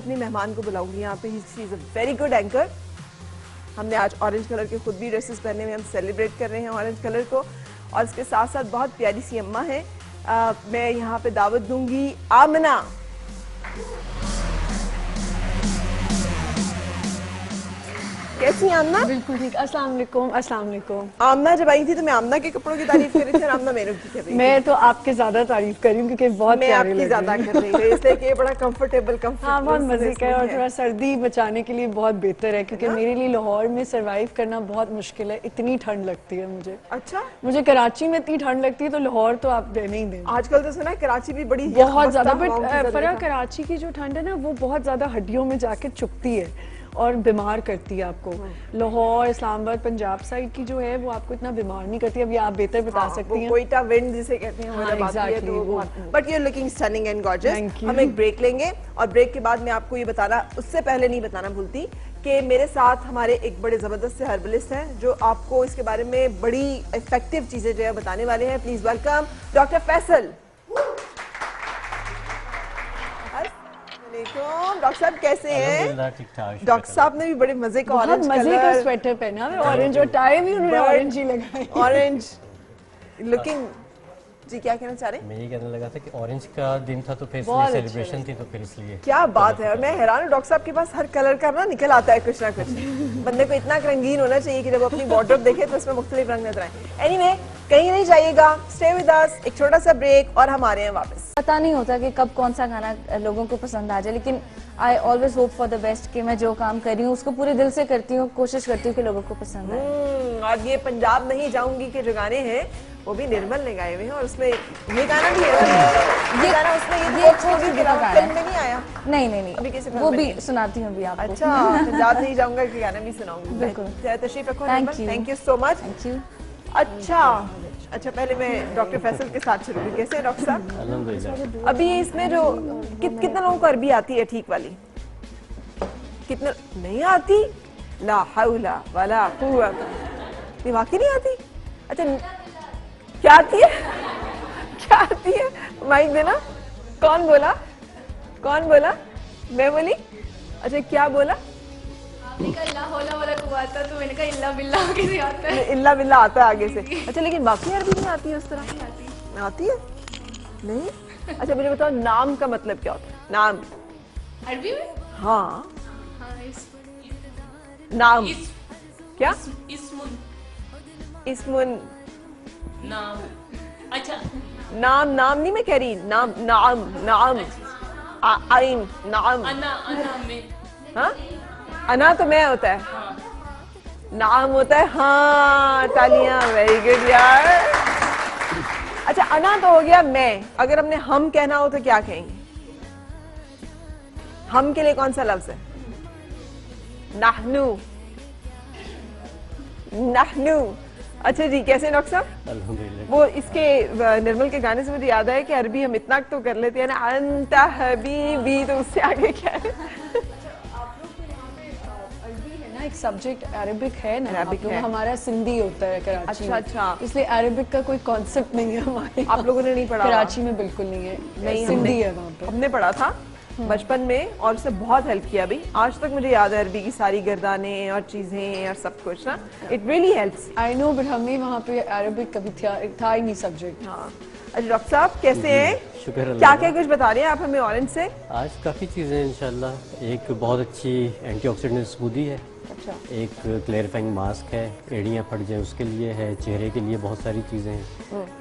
अपनी मेहमान को बुलाऊंगी यहाँ पे। She is a very good anchor. हमने आज ऑरेंज कलर के खुद भी ड्रेसेस पहने हुए, हम सेलिब्रेट कर रहे हैं ऑरेंज कलर को, और इसके साथ साथ बहुत प्यारी सी अम्मा है। मैं यहाँ पे दावत दूंगी आमना। कैसी हैं आमना? बिल्कुल ठीक। अस्सलाम वालेकुम। अस्सलाम वालेकुम। आमना जब आई थी तो मैं आमना के कपड़ों की तारीफ कर रही थी और आमना मेरे की कर रही थी। मैं तो आपके ज्यादा तारीफ कर रही हूँ क्योंकि बहुत प्यारे लग रहे हैं। मैं आपकी ज्यादा कर रही थी इसलिए कि ये बड़ा कंफर्टेबल हाँ, बहुत मजे का है और थोड़ा सर्दी बचाने के लिए बहुत बेहतर है क्योंकि मेरे लिए लाहौर में सरवाइव करना बहुत मुश्किल है, इतनी ठंड लगती है मुझे। अच्छा, मुझे कराची में इतनी ठंड लगती है तो लाहौर तो आप देने ही दें। आजकल तो सुना है कराची भी बड़ी बहुत ज्यादा, बट फरा कराची की जो ठंड है ना वो बहुत ज्यादा हड्डियों में जाके चुभती है और बीमार करती है आपको। लाहौर, इस्लामाबाद, पंजाब साइड की जो है वो आपको इतना बीमार नहीं करती। अब ये आप बेहतर बता सकती हैं। कोयटा विंड जिसे कहते हैं, हाँ, exactly, वो but you are looking stunning and gorgeous. हम एक ब्रेक लेंगे और ब्रेक के बाद मैं आपको ये बताना, उससे पहले नहीं बताना भूलती कि मेरे साथ हमारे एक बड़े जबरदस्त से हर्बलिस्ट हैं जो आपको इसके बारे में बड़ी इफेक्टिव चीजें जो है बताने वाले हैं। Please welcome doctor Faisal. Doctor साहब कैसे हैं? डॉक्टर साहब ने भी बड़े मजे का ऑरेंज का स्वेटर पहना है, ऑरेंज, और टाई भी उन्होंने ऑरेंज ही लगाई। Orange looking. जी क्या कहना चाह रहे हैं? मैं ये कहने लगा था कि ऑरेंज का दिन था तो फिर इसलिए सेलिब्रेशन थी तो फिर इसलिए। क्या बात है, और मैं हैरान हूँ डॉक्टर साहब के पास हर कलर का ना निकल आता है कुछ ना कुछ। बंदे को इतना रंगीन होना चाहिए कि जब अपनी वार्डरोब देखे तो उसमें मुख्तलिफ रंग नजर आए। एनीवे, कहीं नहीं जाइएगा, स्टे विद अस। एक छोटा सा ब्रेक और हम आ रहे हैं वापस। पता नहीं होता कि कब कौन सा गाना लोगों को पसंद आ जाए, लेकिन I always hope for the best कि मैं जो काम कर रही हूँ उसको पूरे दिल से करती हूँ, कोशिश करती हूँ कि लोगों को पसंद आए। और ये पंजाब नहीं जाऊंगी के जो गाने हैं वो भी निर्मल ने गाए हुए हैं और उसमें ये गाना भी है। ये गाना उसमें ये फिल्म में नहीं आया? नहीं, अभी किसी वो भी सुनाती हूँ अभी आपको। अच्छा, पंजाब नहीं जाऊंगा के गाना भी सुनाऊंगी। बिल्कुल, तशरीफ रखो। Thank you so much. Thank you. अच्छा पहले मैं डॉक्टर फैसल के साथ चलूंगी। कैसे हैं डॉक्टर साहब? अल्हम्दुलिल्लाह। अभी इसमें जो कितने लोगों को अरबी आती है ठीक वाली? कितने नहीं आती? ला हौला वला कुव्वत। वाकई नहीं आती? अच्छा क्या आती है? क्या आती है? माइक देना। कौन बोला? कौन बोला? मैं बोली? अच्छा क्या बोला? आपने कहा ला हौला वला कुव्वत, तो मैंने कहा इल्ला बिल्लाह कैसे आता है? इल्ला बिल्ला आता है आगे से। अच्छा लेकिन बाकी अरबी नहीं आती है उस तरह? आती है? नहीं? अच्छा मुझे बताओ नाम का मतलब क्या होता है? नाम अरबी में? हाँ, हाँ, नाम क्या? इस्मुन। इस्मुन नाम। अच्छा, नाम नहीं मैं कह रही, नाम आइन नाम। अना में। हाँ, अना तो मैं होता है, नाम होता है। हाँ, तालियां, वेरी गुड यार। अच्छा अना तो हो गया मैं। अगर हमने हम कहना हो तो क्या कहेंगे? हम के लिए कौन सा लफ्ज है? नाहनु। अच्छा जी, कैसे डॉक्टर साहब? अल्हम्दुलिल्लाह। वो इसके निर्मल के गाने से मुझे याद आया कि अरबी हम इतना तो कर लेते हैं ना, अंता हबीबी, तो उससे आगे क्या है? एक सब्जेक्ट अरबिक है ना, अरबिक है। हमारा सिंधी होता है कराची में। अच्छा, इसलिए अरबिक का कोई कॉन्सेप्ट नहीं है हमारे। आप लोगों ने नहीं पढ़ा? कराची में बिल्कुल नहीं है, नहीं, सिंधी है वहाँ पे। हमने पढ़ा था बचपन में और उससे बहुत हेल्प किया भी। आज तक मुझे याद है अरबी की सारी गर्दाने और चीजें और सब कुछ ना। It really helps. I know, but हमें वहाँ पे अरबिक कभी था ही नहीं सब्जेक्ट। हाँ। अच्छा डॉक्टर साहब कैसे हैं? शुक्र अल्लाह क्या का। क्या कुछ बता रहे हैं आप हमें ऑरेंज से? आज काफ़ी चीज़ें इंशाल्लाह। एक बहुत अच्छी एंटीऑक्सीडेंट स्मूदी है। अच्छा। एक क्लेरिफाइंग मास्क है, एड़ियाँ फट जाए उसके लिए है, चेहरे के लिए बहुत सारी चीज़ें हैं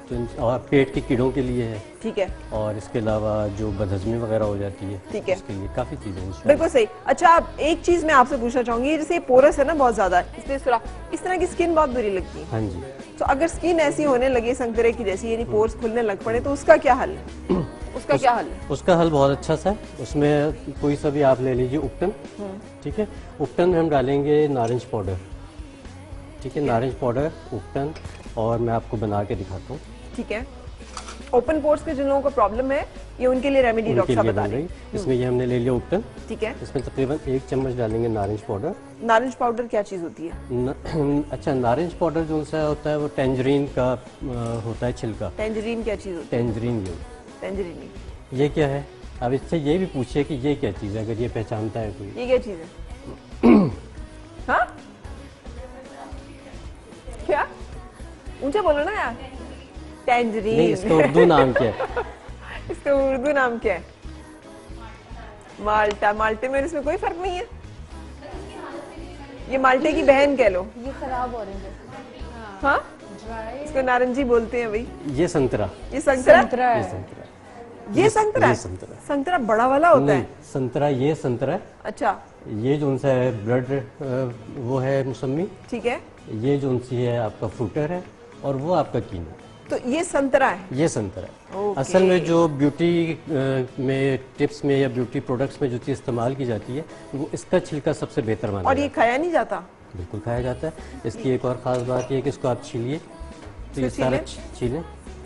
तो, और पेट के कीड़ों के लिए है। ठीक है। और इसके अलावा जो बदहजमी वगैरह हो जाती है, ठीक है, उसके लिए काफ़ी चीज़ें हैं। बिल्कुल सही। अच्छा आप एक चीज मैं आपसे पूछना चाहूंगी, जैसे ये पोरस है ना बहुत ज्यादा, इसलिए इस तरह की स्किन बहुत बुरी लगती है। हाँ जी। तो अगर स्किन ऐसी होने लगे संतरे की जैसी, यानी पोर्स खुलने लग पड़े, तो उसका क्या हल है? क्या हल है? उसका हल बहुत अच्छा सा है। उसमें कोई सा भी आप ले लीजिए उपटन, ठीक है। उपटन में हम डालेंगे नारंज पाउडर, ठीक है। नारंज पाउडर, उपटन, और मैं आपको बना के दिखाता हूँ। ठीक है। ओपन पोर्स के जिन लोगों को प्रॉब्लम है, ये उनके लिए रेमेडी डॉक्टर साहब बता रहे हैं। इसमें ये हमने ले लिया उपटन, ठीक है। इसमें तकरीबन 1 चम्मच डालेंगे नारंज पाउडर। नारंज पाउडर क्या चीज होती है? अच्छा, नारंज पाउडर जो सा होता है वो टेंजरीन का होता है छिलका। टेंजरीन क्या चीज होती है? टेंजरीन। टेंजरीन ये क्या है? अब इससे ये भी पूछिए कि ये क्या चीज़ है, अगर ये पहचानता है कोई। ये क्या चीज है? हाँ क्या? ऊंचा बोलो ना यार। नहीं, टैंजरीन। इसका उर्दू नाम क्या है? इसका उर्दू नाम क्या है? माल्टा। माल्टे में इसमें कोई फर्क नहीं है। ये माल्टे की बहन कह लो। ये खराब ऑरेंज है। हाँ इसको नारंगी बोलते हैं भाई। ये संतरा। ये संतरा। संतरा ये है। संतरा। ये संतरा ये है? संतरा। संतरा बड़ा वाला होता नहीं, है। संतरा ये संतरा है। अच्छा ये जो सा है ब्लड वो है मौसमी। ठीक है। ये जो सी है आपका फ्रूटर है, और वो आपका कीनो। तो ये संतरा है। ये संतरा है। ओके। असल में जो ब्यूटी में टिप्स में या ब्यूटी प्रोडक्ट्स में जो चीज़ इस्तेमाल की जाती है, वो इसका छिलका सबसे बेहतर माना और ये जाता है। खाया नहीं जाता? बिल्कुल खाया जाता है। इसकी एक और ख़ास बात ये है कि इसको आप छीलिए तो ये इसको सारा छीलें,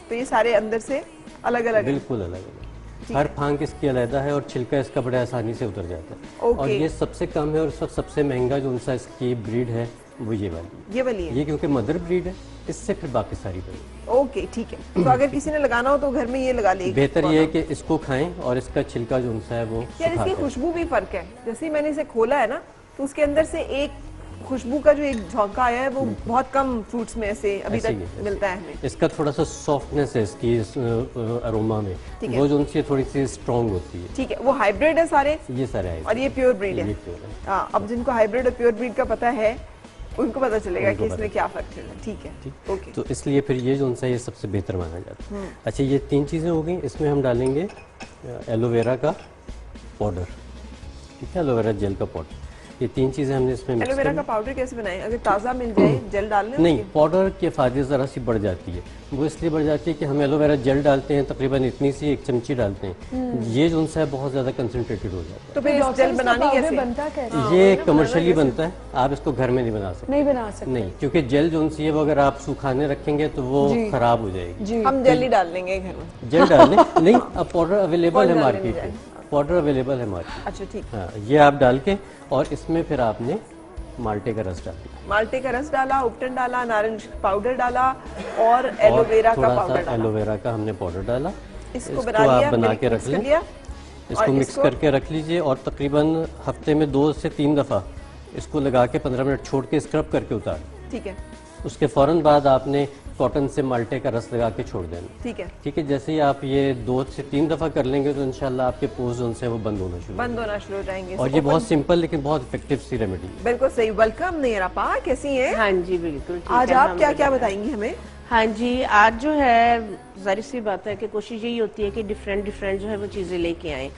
तो ये सारे अंदर से अलग अलग है। बिल्कुल अलग अलग। हर फांक इसकी अलग है और छिलका इसका बड़ा आसानी से उतर जाता है। ओके। और ये सबसे कम है और सबसे महंगा जो उनसा इसकी ब्रीड है वो ये वाली। ये वाली है। ये क्योंकि मदर ब्रीड है, इससे फिर बाकी सारी ब्रीड। ओके ठीक है। तो अगर किसी ने लगाना हो तो घर में ये लगा ले। बेहतर ये है कि इसको खाएं और इसका छिलका जो उनसा है वो यार सुखा इसकी दें। खुशबू भी फर्क है। जैसे ही मैंने इसे खोला है ना, तो उसके अंदर से एक खुशबू का जो एक झोंका आया है, वो बहुत कम फ्रूट्स में ऐसे अभी ऐसे ही तक है। मिलता है हमें। इसका थोड़ा सा सॉफ्टनेस है इसकी अरोमा में, ठीक है। वो जो उनसे थोड़ी सी स्ट्रॉन्ग होती है। ठीक है। वो हाइब्रिड है सारे ये सारे आए और ये प्योर ब्रीड है। ये pure है। हाँ, अब जिनको हाइब्रिड और प्योर ब्रीड का पता है उनको पता चलेगा उनको कि इसमें पता क्या फर्क है। ठीक है। ठीक। ओके। तो इसलिए फिर ये जो उनसा ये सबसे बेहतर माना जाता है। अच्छा, ये 3 चीज़ें हो गई। इसमें हम डालेंगे एलोवेरा का पाउडर। ठीक है, एलोवेरा जेल का पाउडर। ये 3 चीज़ें हमने इसमें मिक्स एलोवेरा कर का पाउडर कैसे बनाएं? अगर ताज़ा मिल जाए जेल डालने नहीं, पाउडर के फायदे ज़रा सी बढ़ जाती है। वो इसलिए बढ़ जाती है कि हम एलोवेरा जेल डालते हैं, तकरीबन इतनी सी 1 चमची डालते हैं। ये जो उनसा है बहुत ज़्यादा कंसनट्रेटेड हो जाता तो फिर डॉक्टर, जेल इसका बनानी powder कैसे? बनता कैसे? है। ये कमर्शियली बनता है, आप इसको घर में नहीं बना सकते। नहीं बना सकते। नहीं, क्योंकि जेल जो उनसी है वो अगर आप सुखाने रखेंगे तो वो जी। खराब हो जाएगी। जी हम जेल ही डाल लेंगे घर में। जेल डालने नहीं, अब पाउडर अवेलेबल है पाउडर मार्केट डालने में। पाउडर अवेलेबल है मार्केट। अच्छा ठीक। हाँ, ये आप डाल के और इसमें फिर आपने माल्टे का रस डाल दिया माल्टे का रस डाला, उपटन डाला, नारंग पाउडर डाला और एलोवेरा का थोड़ा पाउडर सा डाला। एलोवेरा का हमने पाउडर डाला। इसको बना लिया, आप बना के मिक्स रख कर लें। लिया। इसको और मिक्स इसको- करके रख लीजिए और तकरीबन हफ्ते में 2 से 3 दफ़ा इसको लगा के 15 मिनट छोड़ के स्क्रब करके उतार। ठीक है। उसके फ़ौरन बाद आपने कॉटन से माल्टे का रस लगा के छोड़ देना। ठीक है। ठीक है, जैसे ही आप ये 2 से 3 दफ़ा कर लेंगे तो इंशाल्लाह आपके पोर्स जो हैं वो बंद होना शुरू हो बंद होना शुरू हो जाएंगे। और ये बहुत सिंपल लेकिन बहुत इफेक्टिव सी रेमेडी है। बिल्कुल सही। वेलकम नेहरापा, कैसी हैं? हाँ जी बिल्कुल ठीक आज है, आप हम क्या क्या बताएं। बताएंगी हमें? हाँ जी, आज जो है जाहिर सी बात है कि कोशिश यही होती है कि डिफरेंट डिफरेंट जो है वो चीजें लेके आए।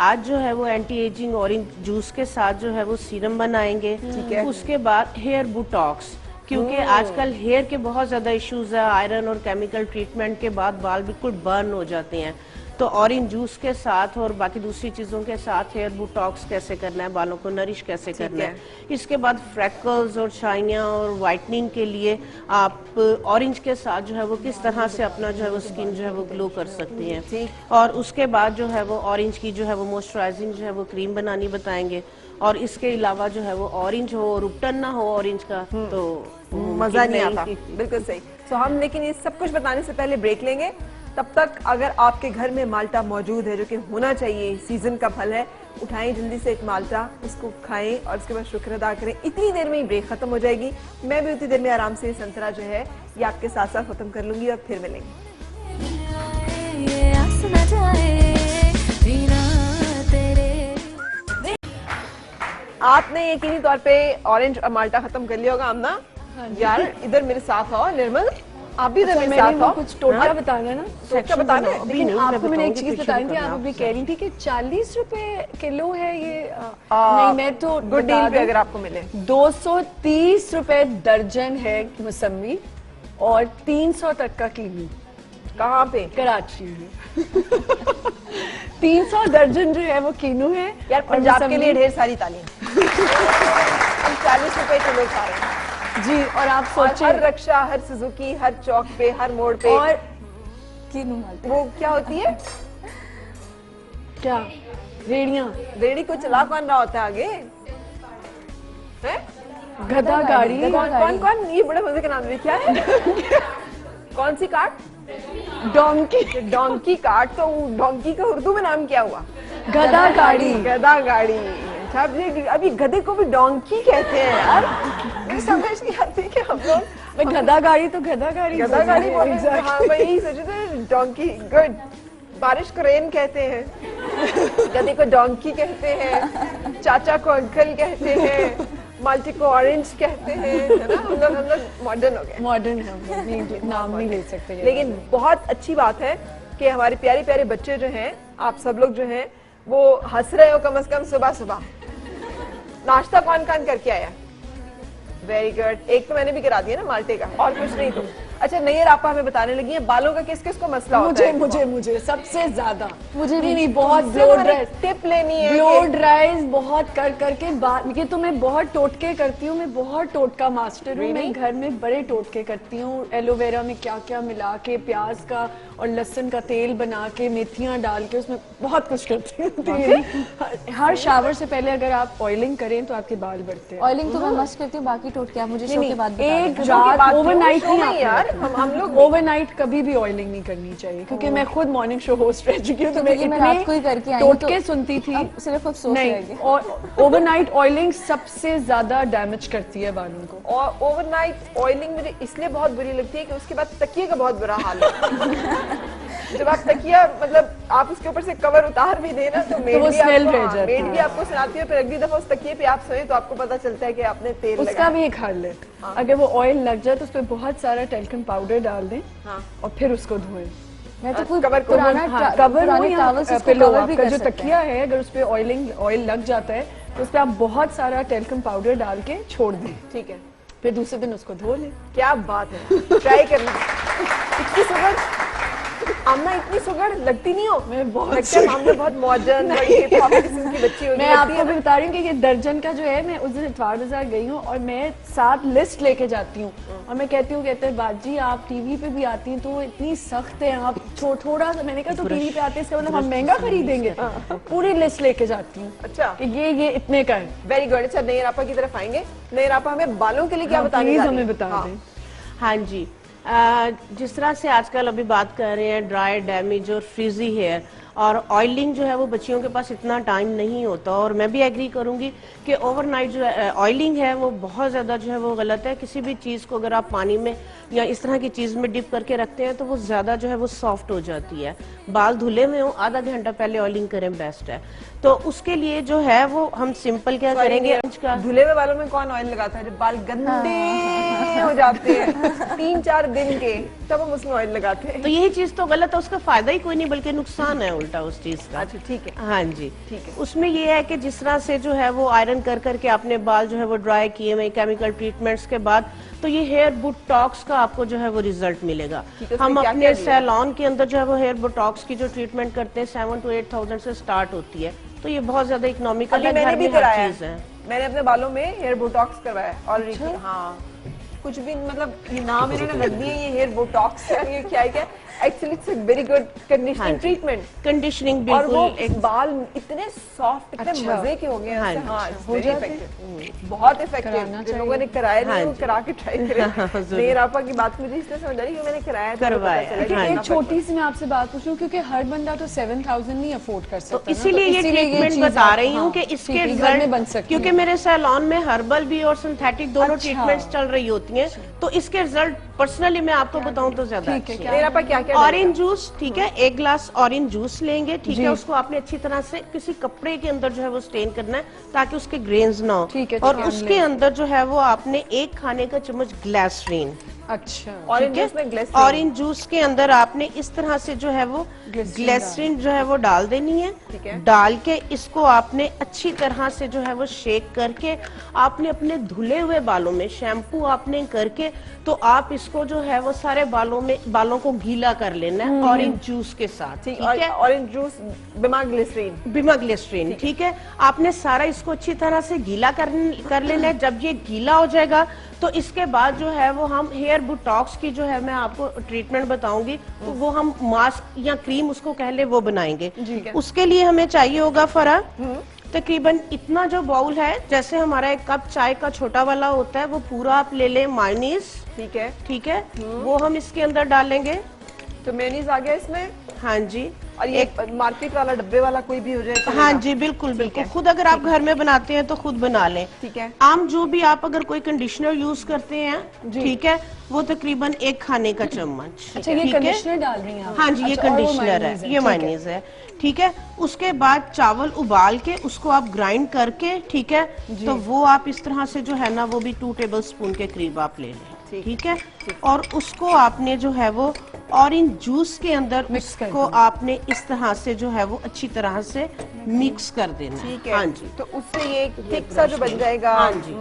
आज जो है वो एंटी एजिंग ऑरेंज जूस के साथ जो है वो सीरम बनाएंगे। ठीक है। उसके बाद हेयर बुटॉक्स, क्योंकि आजकल हेयर के बहुत ज्यादा इश्यूज है। आयरन और केमिकल ट्रीटमेंट के बाद बाल बिल्कुल बर्न हो जाते हैं। तो ऑरेंज जूस के साथ और बाकी दूसरी चीजों के साथ हेयर बुटॉक्स कैसे करना है, बालों को नरिश कैसे करना है। इसके बाद फ्रैकल्स और शाइनियाँ और वाइटनिंग के लिए आप ऑरेंज के साथ जो है वो किस तरह से अपना जो है वो स्किन जो है वो ग्लो कर सकती हैं। और उसके बाद जो है वो ऑरेंज की जो है वो मॉइस्चराइजिंग जो है वो क्रीम बनानी बताएंगे। और इसके अलावा जो है वो ऑरेंज हो और उपटन ना हो ऑरेंज का तो मजा नहीं आता। बिल्कुल सही। तो हम लेकिन ये सब कुछ बताने से पहले ब्रेक लेंगे। तब तक अगर आपके घर में माल्टा मौजूद है, जो कि होना चाहिए, सीजन का फल है, उठाएं जल्दी से एक माल्टा, उसको खाएं और उसके बाद शुक्र अदा करें। इतनी देर में ही ब्रेक खत्म हो जाएगी। मैं भी उतनी देर में आराम से संतरा जो है ये आपके साथ साथ खत्म कर लूंगी और फिर मिलेंगे। आपने यकीनी तौर पे ऑरेंज और माल्टा खत्म कर लिया होगा। आमना यार इधर मेरे साथ आओ। निर्मल आप भी इधर मेरे मैंने साथ वो आओ। कुछ टोटका हाँ? बताना है ना। टोटका बताना है? लेकिन आपको मैंने एक चीज बताई थी, आप अभी कह रही थी कि 40 रुपए किलो है ये। नहीं, मैं तो गुड बता डील पे दूं, अगर आपको मिले 230 रुपए दर्जन है मौसमी और 300 तक का कीवी कहाँ पे? कराची में। 300 दर्जन जो है वो कीनू है। यार और पंजाब के मौसमी- लिए ढेर सारी तालियां। हम 40 रुपए किलो खा रहे हैं जी। और आप और सोचिए हर रक्षा, हर सुजुकी, हर चौक पे, हर मोड़ पे। और कीनू माल्टा। वो क्या होती है? क्या रेड़ियां, रेडी को चला कौन रहा होता है आगे? हैं? गधा गाड़ी, कौन कौन? ये बड़े मजे का नाम है। क्या है? कौन सी कार्ट? डोंकी। Donkey cart. तो डोंकी का उर्दू में नाम क्या हुआ? गधा गाड़ी। गधा गाड़ी। अच्छा, अभी गधे को भी डोंकी कहते हैं यार। मुझे समझ नहीं आती कि हम लोग मैं गधा गाड़ी तो गधा गाड़ी गधा गाड़ी बोल रहे हैं। Exactly. हाँ, मैं यही सोच रही थी, डोंकी। गुड। बारिश को रेन कहते हैं, गधे को डोंकी कहते हैं, चाचा को अंकल कहते हैं, माल्टी को ऑरेंज कहते हैं, है ना? हम लोग मॉडर्न हो गए। मॉडर्न है हम लोग, नहीं नाम नहीं ले सकते ये लेकिन बहुत अच्छी बात है कि हमारे प्यारे प्यारे बच्चे जो हैं, आप सब लोग जो हैं वो हंस रहे हो कम से कम सुबह सुबह। नाश्ता कौन कौन करके आया? Very good. एक तो मैंने भी करा दिया ना माल्टे का, और कुछ नहीं तो। अच्छा, नैयर आपा हमें बताने लगी है बालों का किस किस को मसला होता है? मुझे सबसे ज्यादा मुझे भी। नहीं बहुत मुझसे ब्लो हमारी ड्राई टिप लेनी है ब्लो कि- ड्राइज बहुत कर करके बात, ये तो मैं बहुत टोटके करती हूँ, मैं बहुत टोटका मास्टर हूँ। मैं घर में बड़े टोटके करती हूँ, एलोवेरा में क्या क्या मिला के, प्याज का और लहसुन का तेल बना के, मेथियां डाल के, उसमें बहुत कुछ करती हूँ। हर शावर से पहले अगर आप ऑयलिंग करें तो आपके बाल बढ़ते हैं। ऑयलिंग तो मैं मस्त करती हूँ, बाकी टोटके आप मुझे शो के बाद बता एक देना। शो के बाद रात क्यों? ओवरनाइट शो में नहीं यार, यार, हम लोग ओवरनाइट कभी भी ऑयलिंग नहीं करनी चाहिए, क्योंकि मैं खुद मॉर्निंग शो होस्ट रह चुकी हूँ, तो मैं क्योंकि मैं रात को ही करके आई हूँ, टोटके तो सुनती थी। अब सिर्फ अफसोस नहीं, रह गया। और ओवरनाइट ऑयलिंग सबसे ज्यादा डैमेज करती है बालों को। और ओवरनाइट ऑयलिंग मुझे इसलिए बहुत बुरी लगती है कि उसके बाद तकिए का बहुत बुरा हाल है। जब आप तकिया, मतलब आप उसके ऊपर से कवर उतार भी देना तो मेड वो भी smell आपको, रह हाँ, जाती मेड है। भी आपको सुनाती है। फिर अगली दफा उस तकिए पे आप सोए तो आपको पता चलता है कि आपने तेल उसका लगाया। भी एक हल है, अगर वो ऑयल लग जाए तो उस पर बहुत सारा टेल्कन पाउडर डाल दें हाँ। और फिर उसको धोएं। मैं तो कोई कवर को- पुराना कवर पुराने हो टॉवल से या उसको पिलो, कवर भी आपका कर जो सकते हैं। तकिया है अगर उस पे ऑयल लग जाता है तो उस पे आप बहुत सारा टेल्कन पाउडर डाल के छोड़ दें, ठीक है, फिर दूसरे दिन उसको धो लें। क्या बात है, ट्राई करना। इतनी सुगड़ आमना, इतनी सुगड़ लगती नहीं हो? मैं बहुत लगता है आमना बहुत मॉडर्न, बड़ी हिप हॉप किस्म की बच्ची होगी। मैं लगती आपको है भी ना? बता रही हूँ कि ये दर्जन का जो है, मैं उस दिन इतवार बाजार गई हूँ और मैं 7 लिस्ट लेके जाती हूँ और मैं कहती हूँ, कहते हैं बाजी आप टीवी पे भी आती हैं तो इतनी सख्त है, आप थोड़ा सा, मैंने कहा तो टीवी पे आते हैं इसका मतलब हम महंगा खरीदेंगे, पूरी लिस्ट लेके जाती हूँ अच्छा, कि ये इतने का है। Very good. अच्छा, नैयर आपा की तरफ आएंगे। नैयर आपा हमें बालों के लिए क्या बताने प्लीज जा रही हमें हैं? बता हाँ। दें। हाँ जी, जिस तरह से आजकल अभी बात कर रहे हैं ड्राई, डैमेज और फ्रीजी हेयर और ऑयलिंग जो है वो बच्चियों के पास इतना टाइम नहीं होता, और मैं भी एग्री करूंगी कि ओवरनाइट जो ऑयलिंग है वो बहुत ज़्यादा जो है वो गलत है। किसी भी चीज़ को अगर आप पानी में या इस तरह की चीज़ में डिप करके रखते हैं तो वो ज़्यादा जो है वो सॉफ्ट हो जाती है। बाल धुले हुए हो, आधा घंटा पहले ऑयलिंग करें, बेस्ट है। तो उसके लिए जो है वो हम सिंपल क्या करेंगे, धुले हुए बालों में कौन ऑयल लगाता है? जब बाल गंदे हो जाते हैं 3-4 दिन के, तब हम उसमें ऑयल लगाते हैं। तो यही चीज तो गलत है, उसका फायदा ही कोई नहीं बल्कि नुकसान है उल्टा उस चीज का। अच्छा, ठीक है। हाँ जी, ठीक है। उसमें ये है कि जिस तरह से जो है वो आयरन कर करके आपने बाल जो है वो ड्राई किए हुए केमिकल ट्रीटमेंट्स के बाद, तो ये हेयर बोटॉक्स का आपको जो है वो रिजल्ट मिलेगा। ठीक है, उसमें हम क्या अपने क्या दिया? सैलून के अंदर जो है वो हेयर बोटॉक्स की जो ट्रीटमेंट करते हैं 7 to 8,000 से स्टार्ट होती है, तो ये बहुत ज्यादा इकोनॉमिकल अभी है, मैंने घर भी में हर कराया चीज है। मैंने अपने बालों में हेयर बोटॉक्स करवाया ऑलरेडी। हाँ, कुछ भी मतलब ये नाम इन्होंने रख दिए, ये हेयर बोटॉक्स है, ये क्या है क्या? Actually it's a very good conditioning treatment. Conditioning और वो बिल्कुल एक बाल इतने सॉफ्ट, इतने अच्छा। मजे के हो गए हैं। हाँ ऐसे। जी, हाँ, it's हो very जाते effective। बहुत इफेक्टिव। जिन लोगों ने कराया नहीं, हाँ वो जी। करा के ट्राई करें। मेरे आपा की बात मुझे इसलिए समझ आ रही है कि मैंने कराया था, तो करवाया, पता चला कि हाँ कितना एक छोटी सी मैं आपसे बात पूछूं, क्योंकि हर बंदा तो 7,000 नहीं अफोर्ड कर सकता तो ना, इसीलिए ये ट्रीटमेंट चीज़ बता आप- रही हूँ हाँ, कि इसके ठीक है, घर में बन रिजल्ट, सकती क्योंकि है। मेरे सैलून में हर्बल भी और सिंथेटिक दोनों अच्छा। ट्रीटमेंट्स चल रही होती हैं, तो इसके रिजल्ट पर्सनली मैं आपको बताऊं तो ज्यादा ठीक है, अच्छे क्या? हैं। मेरे आपा क्या क्या ऑरेंज जूस, ठीक है, 1 ग्लास ऑरेंज जूस लेंगे, ठीक है, उसको आपने अच्छी तरह से किसी कपड़े के अंदर जो है वो स्टेन करना है ताकि उसके ग्रेन्स ना हो, ठीक है, और छान उसके अंदर जो है वो आपने 1 खाने का चम्मच ग्लिसरीन, अच्छा, ऑरेंज जूस में ग्लिसरीन। ऑरेंज जूस के अंदर आपने इस तरह से जो है वो ग्लिसरीन ग्लिसरीन जो है वो डाल देनी है। ठीक है। डाल के इसको आपने अच्छी तरह से जो है वो शेक करके आपने अपने धुले हुए बालों में शैम्पू आपने करके, तो आप इसको जो है वो सारे बालों को गीला कर लेना है ऑरेंज जूस के साथ, ठीक ठीक है, ऑरेंज जूस बिना ग्लिसरीन। बिना ग्लिसरीन, ठीक है। आपने सारा इसको अच्छी तरह से गीला कर लेना है। जब ये गीला हो जाएगा तो इसके बाद जो है वो हम हेयर बोटॉक्स की जो है मैं आपको ट्रीटमेंट बताऊंगी, तो वो हम मास्क या क्रीम उसको कह ले वो बनाएंगे। उसके लिए हमें चाहिए होगा फरा तकरीबन इतना जो बाउल है, जैसे हमारा 1 कप चाय का छोटा वाला होता है, वो पूरा आप ले लें मायोनीज, ठीक है, ठीक है, वो हम इसके अंदर डालेंगे। तो मेयोनीज आ गया इसमें। हाँ जी, और ये मार्केट वाला डब्बे वाला कोई भी हो जाए चलेगा? हाँ जी, बिल्कुल बिल्कुल। खुद अगर आप घर में बनाते हैं तो खुद बना लें। ठीक है। आम जो भी आप अगर कोई कंडीशनर यूज करते हैं, ठीक है, वो तकरीबन 1 खाने का चम्मच। अच्छा, ये ठीक है? कंडीशनर डाल रही हैं आप? हाँ जी, ये अच्छा, और वो कंडीशनर मायोनीज है, ये मायोनीज है। ठीक है, उसके बाद चावल उबाल के उसको आप ग्राइंड करके, ठीक है, तो वो आप इस तरह से जो है ना वो भी 2 टेबल स्पून के करीब आप ले लें। ठीक है, और उसको आपने जो है वो ऑरेंज जूस के अंदर उसको आपने इस तरह से जो है वो अच्छी तरह से मिक्स कर देना है। ठीक है। हाँ जी, तो उससे ये थिक सा जो बन जाएगा। हाँ जी,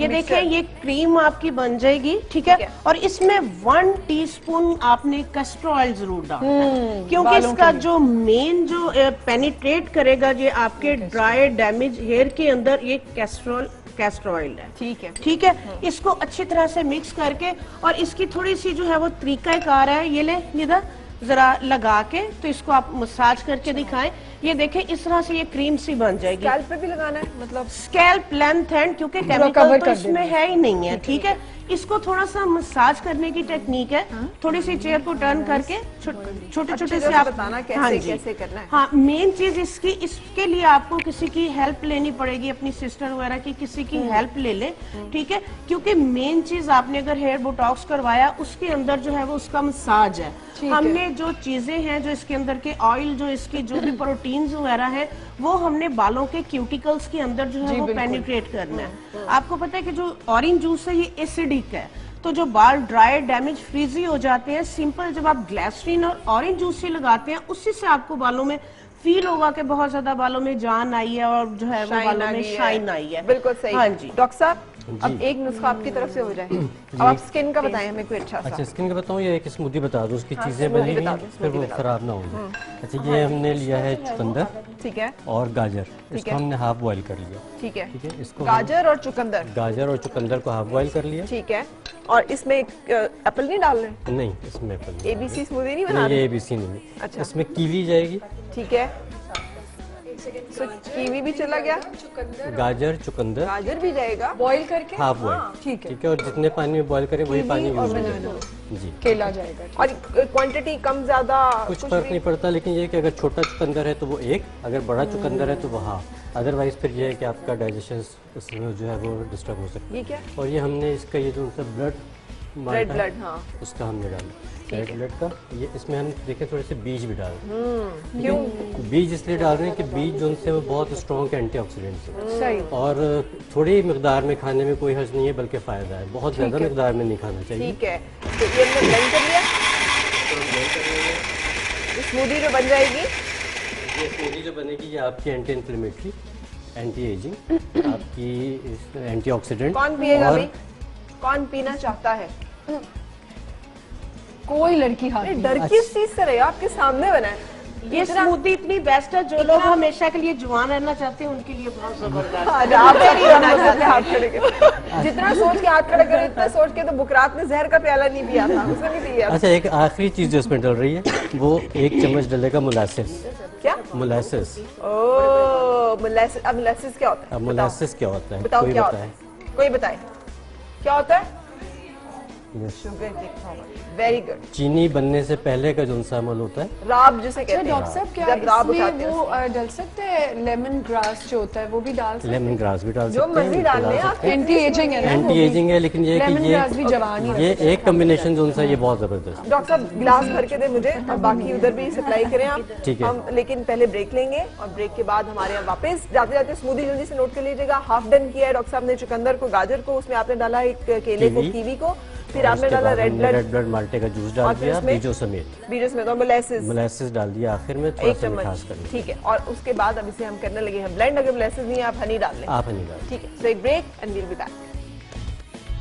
ये देखिए ये क्रीम आपकी बन जाएगी। ठीक है, और इसमें 1 टीस्पून आपने कैस्टर ऑयल जरूर डालना है, क्योंकि इसका जो मेन जो पेनिट्रेट करेगा ये आपके ड्राई डैमेज हेयर के अंदर ये कैस्टर ऑयल है। ठीक है। ठीक है, इसको अच्छी तरह से मिक्स करके और इसकी थोड़ी सी जो है वो तरीकाकार है, ये ले निदा जरा लगा के, तो इसको आप मसाज करके दिखाएं। ये देखें इस तरह से ये क्रीम सी बन जाएगी। स्कैल्प पे भी लगाना है मतलब? स्कैल्प लेंथ एंड, क्योंकि केमिकल तो इसमें है ही नहीं है। ठीक है, इसको थोड़ा सा मसाज करने की टेक्निक है। थोड़ी सी चेयर को टर्न करके छोटे छोटे से आप बताना कैसे हाँ जी, कैसे करना है। हाँ, मेन चीज इसके लिए आपको किसी की हेल्प लेनी पड़ेगी, अपनी सिस्टर वगैरह की किसी की हेल्प ले लें। ठीक है, क्योंकि मेन चीज आपने अगर हेयर बोटॉक्स करवाया उसके अंदर जो है वो उसका मसाज है। हमने जो चीजें हैं जो इसके अंदर के ऑयल जो इसकी जो भी प्रोटीन्स वगैरह है वो हमने बालों के क्यूटिकल्स के अंदर जो है वो पेनिट्रेट करना है। आपको पता है कि जो ऑरेंज जूस है ये एसिडिक है, तो जो बाल ड्राई डैमेज फ्रीजी हो जाते हैं, सिंपल जब आप ग्लिसरीन और ऑरेंज जूस से लगाते हैं उसी से आपको बालों में फील होगा कि बहुत ज्यादा बालों में जान आई है और जो है वो बालों में शाइन आई है। बिल्कुल सही। हाँ जी, डॉक्टर साहब अब एक नुस्खा आपकी तरफ से हो जाए, अब आप स्किन का बताएं हमें कोई अच्छा सा। अच्छा, स्किन का बताऊँ या एक स्मूदी बता दो, उसकी चीज़ें बनी हुई फिर वो खराब ना हो। अच्छा, ये हमने लिया है चुकंदर, ठीक है, और गाजर, इसको हमने हाफ बॉईल कर लिया। ठीक है, ठीक है, इसको गाजर और चुकंदर, गाजर और चुकंदर को हाफ बॉईल कर लिया। ठीक है, और इसमें एप्पल नहीं डाल रहे? नहीं, इसमें एप्पल नहीं। एबीसी स्मूदी नहीं बना नहीं, रहे? ये ABC नहीं। अच्छा। इसमें कीवी जाएगी। ठीक है, तो कीवी भी चला गया, गाजर, चुकंदर, गाजर भी जाएगा, बॉईल करके हाफ बॉईल। ठीक है, ठीक है, और जितने पानी में बॉईल करें वही पानी यूज करें। जी, केला जाएगा। और क्वांटिटी कम ज्यादा कुछ फर्क नहीं पड़ता, लेकिन ये कि अगर छोटा चुकंदर है तो वो 1, अगर बड़ा चुकंदर है तो वो हाफ। अदरवाइज फिर ये है कि आपका डाइजेशन उसमें जो है वो डिस्टर्ब हो सकता है। ये क्या? और ये हमने इसका ये जो उनका रेड ब्लड, हाँ, उसका हमने डाला, रेड ब्लड का। ये इसमें हम देखें थोड़े से बीज भी डाल रहे हैं। क्यों? बीज इसलिए डाल रहे हैं कि बीज जो उनसे वो बहुत स्ट्रॉन्ग एंटीऑक्सीडेंट्स हैं, सही। और थोड़ी मिकदार में खाने में कोई हर्ज नहीं है बल्कि फ़ायदा है, बहुत ज़्यादा मिकदार में नहीं खाना चाहिए। ठीक है, तो ये हमने ब्लेंड कर लिया, स्मूदी जो बन जाएगी, ये स्मूदी जो बनेगी ये आपकी एंटी इन्फ्लेमेटरी, एंटी एजिंग, आपकी एंटीऑक्सीडेंट। कौन पिएगा भाई? कौन पीना चाहता है? कोई लड़की हाथ अरे नहीं। डर किस चीज से रहे हो? आपके सामने बना है ये स्मूदी इतनी बेस्ट है, जो लोग हमेशा के लिए जवान रहना चाहते हैं उनके लिए बहुत जबरदस्त। आप नहीं रहना चाहते हाथ खड़े करके। जितना सोच के हाथ खड़े करे उतना सोच के तो बुकरात ने जहर का प्याला नहीं पिया था, उसने नहीं पिया। अच्छा, एक आखिरी चीज जो इसमें डल रही है वो 1 चम्मच डलेगा मोलासेस। क्या? मोलासेस। ओह, मोलासेस। अब मोलासेस क्या होता है? अब मोलासेस क्या होता है? बताओ कोई क्या होता है? कोई बताए क्या होता है? Yes. Sugar cake powder, very good. चीनी बनने से पहले का जो सा अमल होता है, राब जिसे कहते हैं। डॉक्टर साहब क्या जब राब इसमें उठाते हैं वो डल सकते हैं? लेमन ग्रास जो होता है वो भी डाल सकते हैं? लेमन ग्रास भी डाल जो सकते हैं, मर्जी डाल लें आप। एंटी एजिंग है ना? वो एंटी भी। एजिंग है, लेकिन ये है लेमन कि ग्रास भी जवान ही ये एक कम्बिनेशन जो सा ये बहुत जबरदस्त। डॉक्टर साहब गिलास भर के दे मुझे और बाकी उधर भी सप्लाई करें आप। ठीक है। हम लेकिन पहले ब्रेक लेंगे और ब्रेक के बाद हमारे यहाँ वापस जाते जाते स्मूदी जल्दी से नोट कर लीजिएगा। हाफ डन किया है डॉक्टर साहब ने चुकंदर को, गाजर को, उसमें आपने डाला एक केले को, कीवी को, फिर आपने डाला रेड ब्लड, माल्टे का जूस डाल दिया बीजों समेत, बीजों में, और मोलासेस डाल दिया आखिर में, थोड़ा 1 सा मिठास चम्मच। कर ठीक है, और उसके बाद अब इसे हम करने लगे हैं ब्लेंड। अगर मोलासेस नहीं है आप हनी डाल लें। आप हनी डाल। ठीक है, सो एक break and we'll be back.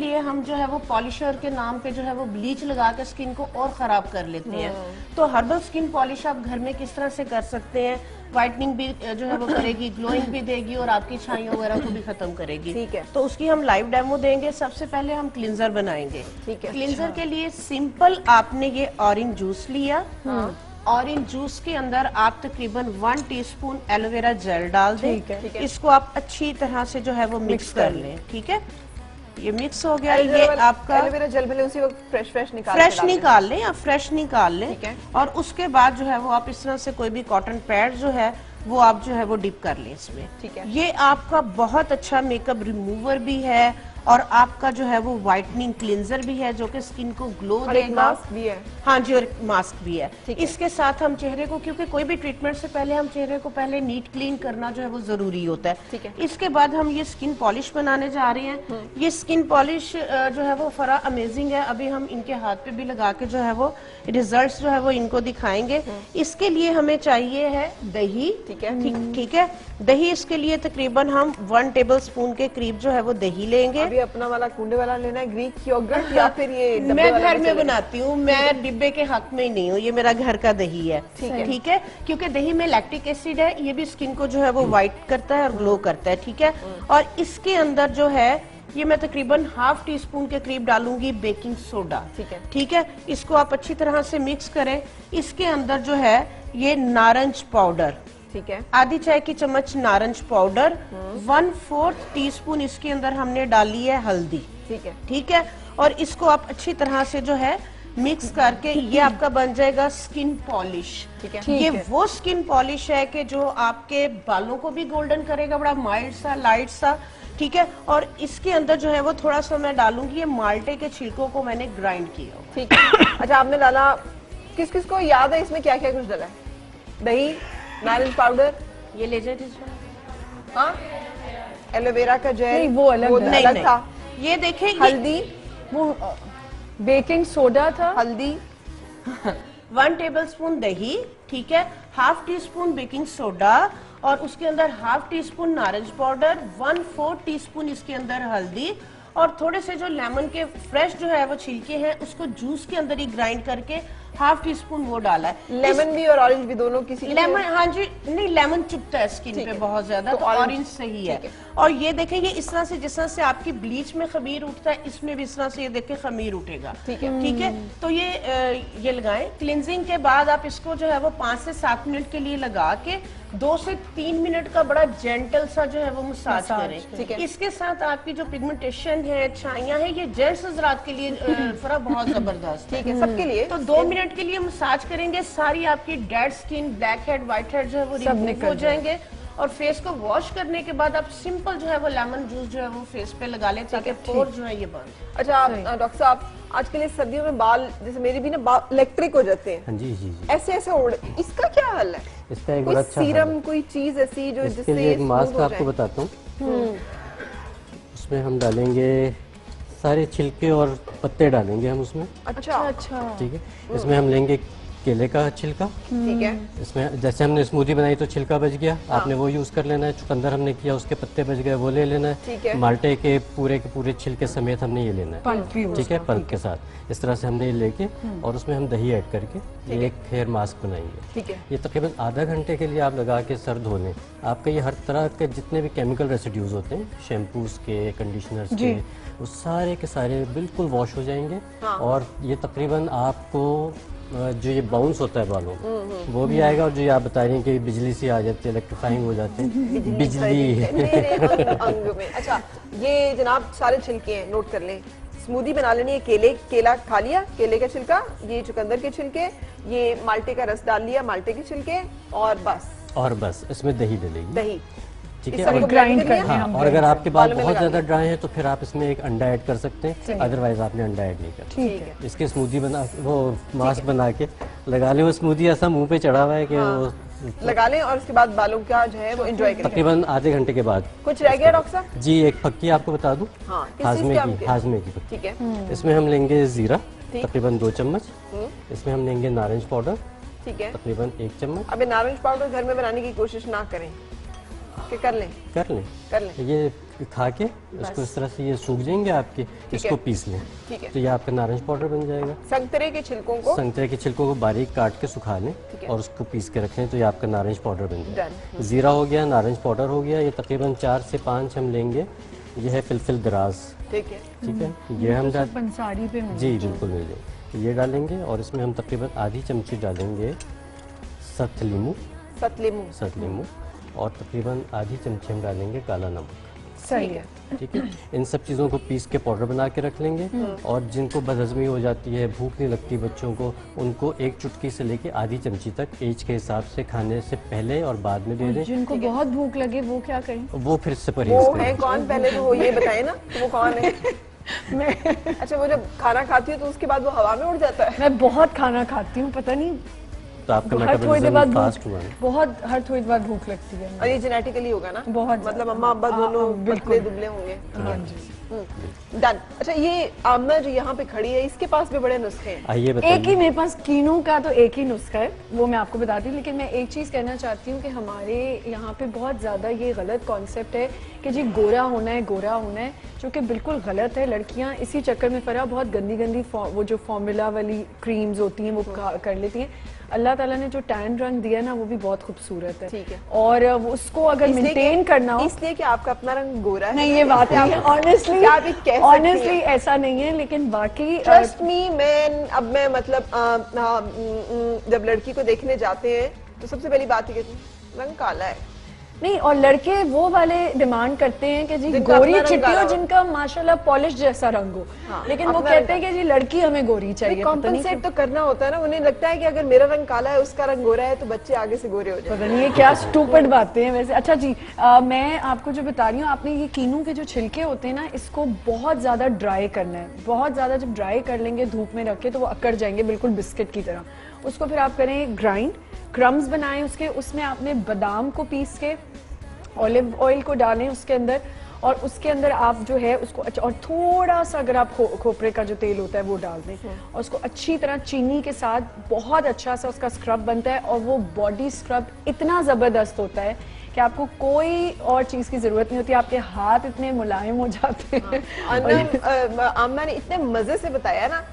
लिए हम जो है वो पॉलिशर के नाम पे जो है वो ब्लीच लगा के स्किन को और खराब कर लेते हैं। तो हर्बल स्किन पॉलिश आप घर में किस तरह से कर सकते हैं? व्हाइटनिंग भी जो है वो करेगी, ग्लोइंग भी देगी और आपकी छाइयों वगैरह को भी खत्म करेगी। ठीक है। तो उसकी हम लाइव डेमो देंगे। सबसे पहले हम क्लिंजर बनाएंगे। ठीक है। क्लिंजर के लिए सिंपल आपने ये ऑरेंज जूस लिया। ऑरेंज जूस के अंदर आप तकरीबन 1 टीस्पून एलोवेरा जेल डाल दें। ठीक है। इसको आप अच्छी तरह से जो है वो मिक्स कर लें। ठीक है, ये मिक्स हो गया। ये आपका एलोवेरा जेल भले उसी वक्त फ्रेश निकाल फ्रेश निकाल लें या फ्रेश निकाल लें। ठीक है। और उसके बाद जो है वो आप इस तरह से कोई भी कॉटन पैड जो है वो आप जो है वो डिप कर लें इसमें। ठीक है। ये आपका बहुत अच्छा मेकअप रिमूवर भी है और आपका जो है वो व्हाइटनिंग क्लिंजर भी है जो कि स्किन को ग्लो और एक देगा। मास्क भी है। हाँ जी, और एक मास्क भी है। ठीक है। इसके साथ हम चेहरे को, क्योंकि कोई भी ट्रीटमेंट से पहले हम चेहरे को पहले नीट क्लीन करना जो है वो जरूरी होता है। ठीक है। इसके बाद हम ये स्किन पॉलिश बनाने जा रहे हैं। ये स्किन पॉलिश जो है वो फरा अमेजिंग है। अभी हम इनके हाथ पे भी लगा के जो है वो रिजल्ट्स जो है वो इनको दिखाएंगे। इसके लिए हमें चाहिए है दही। ठीक है। ठीक है। दही इसके लिए तकरीबन हम 1 टेबलस्पून के करीब जो है वो दही लेंगे। अभी अपना वाला कुंडे वाला लेना है, ग्रीक योगर्ट या फिर ये डब्बे मैं वाला घर में चलेगा? बनाती हूँ, मैं डिब्बे के हक में ही नहीं हूँ, ये मेरा घर का दही है। ठीक है, क्योंकि दही में लैक्टिक एसिड है, ये भी स्किन को जो है वो व्हाइट करता है और ग्लो करता है। ठीक है। और इसके अंदर जो है ये मैं तकरीबन ½ टीस्पून के करीब डालूंगी बेकिंग सोडा। ठीक है। ठीक है। इसको आप अच्छी तरह से मिक्स करें। इसके अंदर जो है ये नारंज पाउडर, ठीक है। आधी चाय की चम्मच नारंज पाउडर, 1/4 टीस्पून इसके अंदर हमने डाली है हल्दी। ठीक है। ठीक है। और इसको आप अच्छी तरह से जो है मिक्स करके ये आपका बन जाएगा स्किन पॉलिश। ठीक है। ये वो स्किन पॉलिश है कि जो आपके बालों को भी गोल्डन करेगा, बड़ा माइल्ड सा, लाइट सा। ठीक है। और इसके अंदर जो है वो थोड़ा सा मैं डालूंगी, ये माल्टे के छिलकों को मैंने ग्राइंड किया हुआ। ठीक है। अच्छा, आपने डाला, किस किस को याद है इसमें क्या क्या कुछ डाला है? दही, नारियल पाउडर, ये ले जाए टीस्पून। हाँ, एलोवेरा का जेल, नहीं, वो अलग था। नहीं, था। ये देखें, हल्दी, वो बेकिंग सोडा था। हल्दी, 1 टेबलस्पून दही। ठीक है। ½ टीस्पून बेकिंग सोडा और उसके अंदर ½ टीस्पून नारंगी पाउडर, 1/4 टीस्पून इसके अंदर हल्दी और थोड़े से जो लेमन के फ्रेश जो है वो छिलके हैं उसको जूस के अंदर ही ग्राइंड करके ½ टीस्पून वो डाला है। लेमन भी और ऑरेंज भी दोनों किसी लेमन, हाँ जी, नहीं लेमन चुभता है स्किन ठीक पे है। बहुत ज्यादा, तो तो ऑरेंज ऑरेंज सही है। ठीक है। और ये देखें, ये इस तरह से जिस तरह से आपकी ब्लीच में खमीर उठता है, इसमें भी इस तरह से ये देखें खमीर उठेगा। ठीक है। ठीक है। तो ये लगाएं। क्लिनजिंग के बाद आप इसको जो है वो 5 से 7 मिनट के लिए लगा के 2 से 3 मिनट का बड़ा जेंटल सा जो है वो मसाज करें। ठीक है। इसके साथ आपकी जो पिगमेंटेशन है, छाइयां है, ये जेंट्स हजरात के लिए फरा बहुत जबरदस्त है। ठीक है, सबके लिए। तो 2 मिनट के लिए मसाज करेंगे, सारी आपकी dead skin, black head, white head जो है वो रिमूव निकल हो जाएंगे। और फेस को वॉश करने के बाद आप सिंपल जो है वो लेमन जूस जो है वो फेस पे लगा लें ताकि पोर जो है ये बंद। अच्छा, आप डॉक्टर साहब, आजकल इस सर्दियों में बाल, जैसे मेरी भी ना बाल इलेक्ट्रिक हो जाते हैं, हाँ जी जी जी। ऐसे ऐसे उड़, इसका क्या हल है? इसका एक कोई बड़ा अच्छा हल सीरम, है। कोई चीज ऐसी जो इसके जिससे लिए एक smooth मास्क हो आपको जाए? बताता हूँ। उसमें हम डालेंगे सारे छिलके और पत्ते डालेंगे हम उसमें। अच्छा, अच्छा। ठीक है। इसमें हम लेंगे केले का छिलका। ठीक है। इसमें जैसे हमने स्मूदी बनाई तो छिलका बच गया, आपने वो यूज कर लेना है। चुकंदर हमने किया, उसके पत्ते बच गए, वो ले लेना ठीक है। है। माल्टे के पूरे छिलके समेत हमने ये लेना है। पल्प भी ठीक है, पल्प के साथ इस तरह से हमने ये लेके और उसमें हम दही ऐड करके ये एक हेयर मास्क बनाएंगे। ठीक है। ये तकरीबन आधा घंटे के लिए आप लगा के सर धो लें। आपका ये हर तरह के जितने भी केमिकल रेसिड्यूज होते हैं, शैम्पूज के, कंडीशनर्स के, वो सारे के सारे बिल्कुल वॉश हो जाएंगे। और ये तकरीबन आपको जो ये बाउंस होता है बालों में वो भी आएगा। और जो ये आप बता रही हैं कि बिजली सी आ जाती है, इलेक्ट्रीफाइंग हो जाते हैं, बिजली मेरे अंग में। अच्छा, ये जनाब सारे छिलके हैं, नोट कर लें। स्मूदी बना लेनी है, केला खा लिया, केले का छिलका, ये चुकंदर के छिलके, ये माल्टे का रस डाल लिया, माल्टे के छिलके, और बस इसमें दही डलेगी। दही, ठीक इस है। सबको और ग्राइंड blend कर लिया? करना है। और अगर आपके बाल बालों में बहुत लगा ज्यादा ड्राई है तो फिर आप इसमें एक अंडा ऐड कर सकते हैं, अदरवाइज आपने अंडा ऐड नहीं करना। ठीक है। इसके स्मूदी बना वो मास्क बना के लगा लें। वो स्मूदी ऐसा मुंह पे चढ़ा हुआ है कि वो लगा लें और उसके बाद बालों का जो है वो एंजॉय करें। तकरीबन आधे घंटे के बाद। कुछ रह गया डॉक्टर साहब? जी, एक पक्की आपको बता दूं, हाँ, किस चीज़ हाजमे की की, आपके? हाजमे की पक्की। ठीक है। इसमें हम लेंगे जीरा, ठीक। तकरीबन 2 चम्मच। इसमें हम लेंगे नारंगी पाउडर, ठीक है। तकरीबन 1 चम्मच। अबे नारंगी पाउडर घर में बनाने की कोशिश ना करें, कि कर लें? कर लें। ये खा के इसको इस तरह से ये सूख जाएंगे आपके, इसको पीस लें। ठीक है। तो ये आपका नारंगी पाउडर बन जाएगा। संतरे के छिलकों को संतरे के छिलकों को बारीक काट के सुखा लें है। और उसको पीस के रख लें, तो ये आपका नारंगी पाउडर बन जाएगा। Done। जीरा हो गया, नारंगी पाउडर हो गया। ये तकरीबन 4 से 5 हम लेंगे। ये है फिलफिल दराज। ठीक है। ठीक है। ये हम डाल, पंसारी पे मिल जी बिल्कुल मिल जाएगी। ये डालेंगे और इसमें हम तकरीबन आधी चमची डालेंगे सख्त लीमू, सतलीमू। और तकरीबन आधी चमची हम डालेंगे काला नमक। सही है। ठीक है, इन सब चीज़ों को पीस के पाउडर बना के रख लेंगे। और जिनको बदहजमी हो जाती है, भूख नहीं लगती बच्चों को, उनको एक चुटकी से लेके आधी चमची तक एज के हिसाब से खाने से पहले और बाद में दे दें। जिनको बहुत भूख लगे वो क्या करें? वो फिर से वो परहेज है करें। कौन, पहले तो वो ये बताए ना वो कौन है। मैं अच्छा, वो जब खाना खाती है तो उसके बाद वो हवा में उड़ जाता है। मैं बहुत खाना खाती हूँ, पता नहीं तो आपका हर थोड़ी देर बाद मेटाबॉलिज्म फास्ट हुआ है। बहुत हर थोड़ी देर बाद भूख लगती है। और ये जेनेटिकली होगा ना? बहुत मतलब ज्यादा। अम्मा अब्बा दोनों बिल्कुल। पतले दुबले होंगे। हाँ जी। डन। अच्छा, ये आमना जो यहाँ पे खड़ी है, इसके पास भी बड़े नुस्खे हैं। आइए एक ही बताइए। मेरे पास कीनू का तो एक ही नुस्खा है, वो मैं आपको बताती हूँ। लेकिन मैं एक चीज़ कहना चाहती हूँ कि हमारे यहाँ पे बहुत ज़्यादा ये गलत कॉन्सेप्ट है कि जी गोरा होना है, गोरा होना है, जो कि बिल्कुल गलत है। लड़कियाँ इसी चक्कर में फरा बहुत गंदी गंदी वो जो फॉर्मूला वाली क्रीम्स होती हैं वो कर लेती हैं। अल्लाह ताला ने जो टैन रंग दिया ना वो भी बहुत खूबसूरत है। ठीक है। और उसको अगर इसलिए मेंटेन कि- करना हो, इसलिए कि आपका अपना रंग गोरा है। नहीं ये बात नहीं है, ऑनेस्टली क्या आप ये कह सकती हैं? ऑनेस्टली ऐसा नहीं है, लेकिन बाकी ट्रस्ट मी, मैं मतलब जब लड़की को देखने जाते हैं तो सबसे पहली बात ही कहती हैं, रंग काला है। नहीं, और लड़के वो वाले डिमांड करते हैं कि जी जिनका गोरी अपना रंग चिट्टी काला हो, हो। जिनका माशाल्लाह पॉलिश जैसा रंग हो। हाँ, लेकिन वो अपना कहते रंग हैं कि जी लड़की हमें गोरी चाहिए। पता नहीं कॉम्पनसेट तो करना होता है ना, उन्हें लगता है कि अगर मेरा रंग काला है उसका रंग गोरा है तो बच्चे आगे से गोरे हो जाए। पता नहीं ये क्या स्टूपिड बातें हैं वैसे। अच्छा जी, मैं आपको जो बता रही हूँ, आपने ये कीनू के जो छिलके होते हैं ना, इसको बहुत ज्यादा ड्राई करना है। बहुत ज्यादा जब ड्राई कर लेंगे धूप में रख के तो वो अकड़ जाएंगे बिल्कुल बिस्किट की तरह। उसको फिर आप करें ग्राइंड, क्रम्स बनाएं उसके, उसमें आपने बादाम को पीस के, ऑलिव ऑयल को डालें उसके अंदर, और उसके अंदर आप जो है उसको अच्छा, और थोड़ा सा अगर आप खोपरे का जो तेल होता है वो डाल दें, और उसको अच्छी तरह चीनी के साथ बहुत अच्छा सा उसका स्क्रब बनता है। और वो बॉडी स्क्रब इतना ज़बरदस्त होता है कि आपको कोई और चीज़ की ज़रूरत नहीं होती। आपके हाथ इतने मुलायम हो जाते हैं। आमना ने इतने मजे से बताया ना।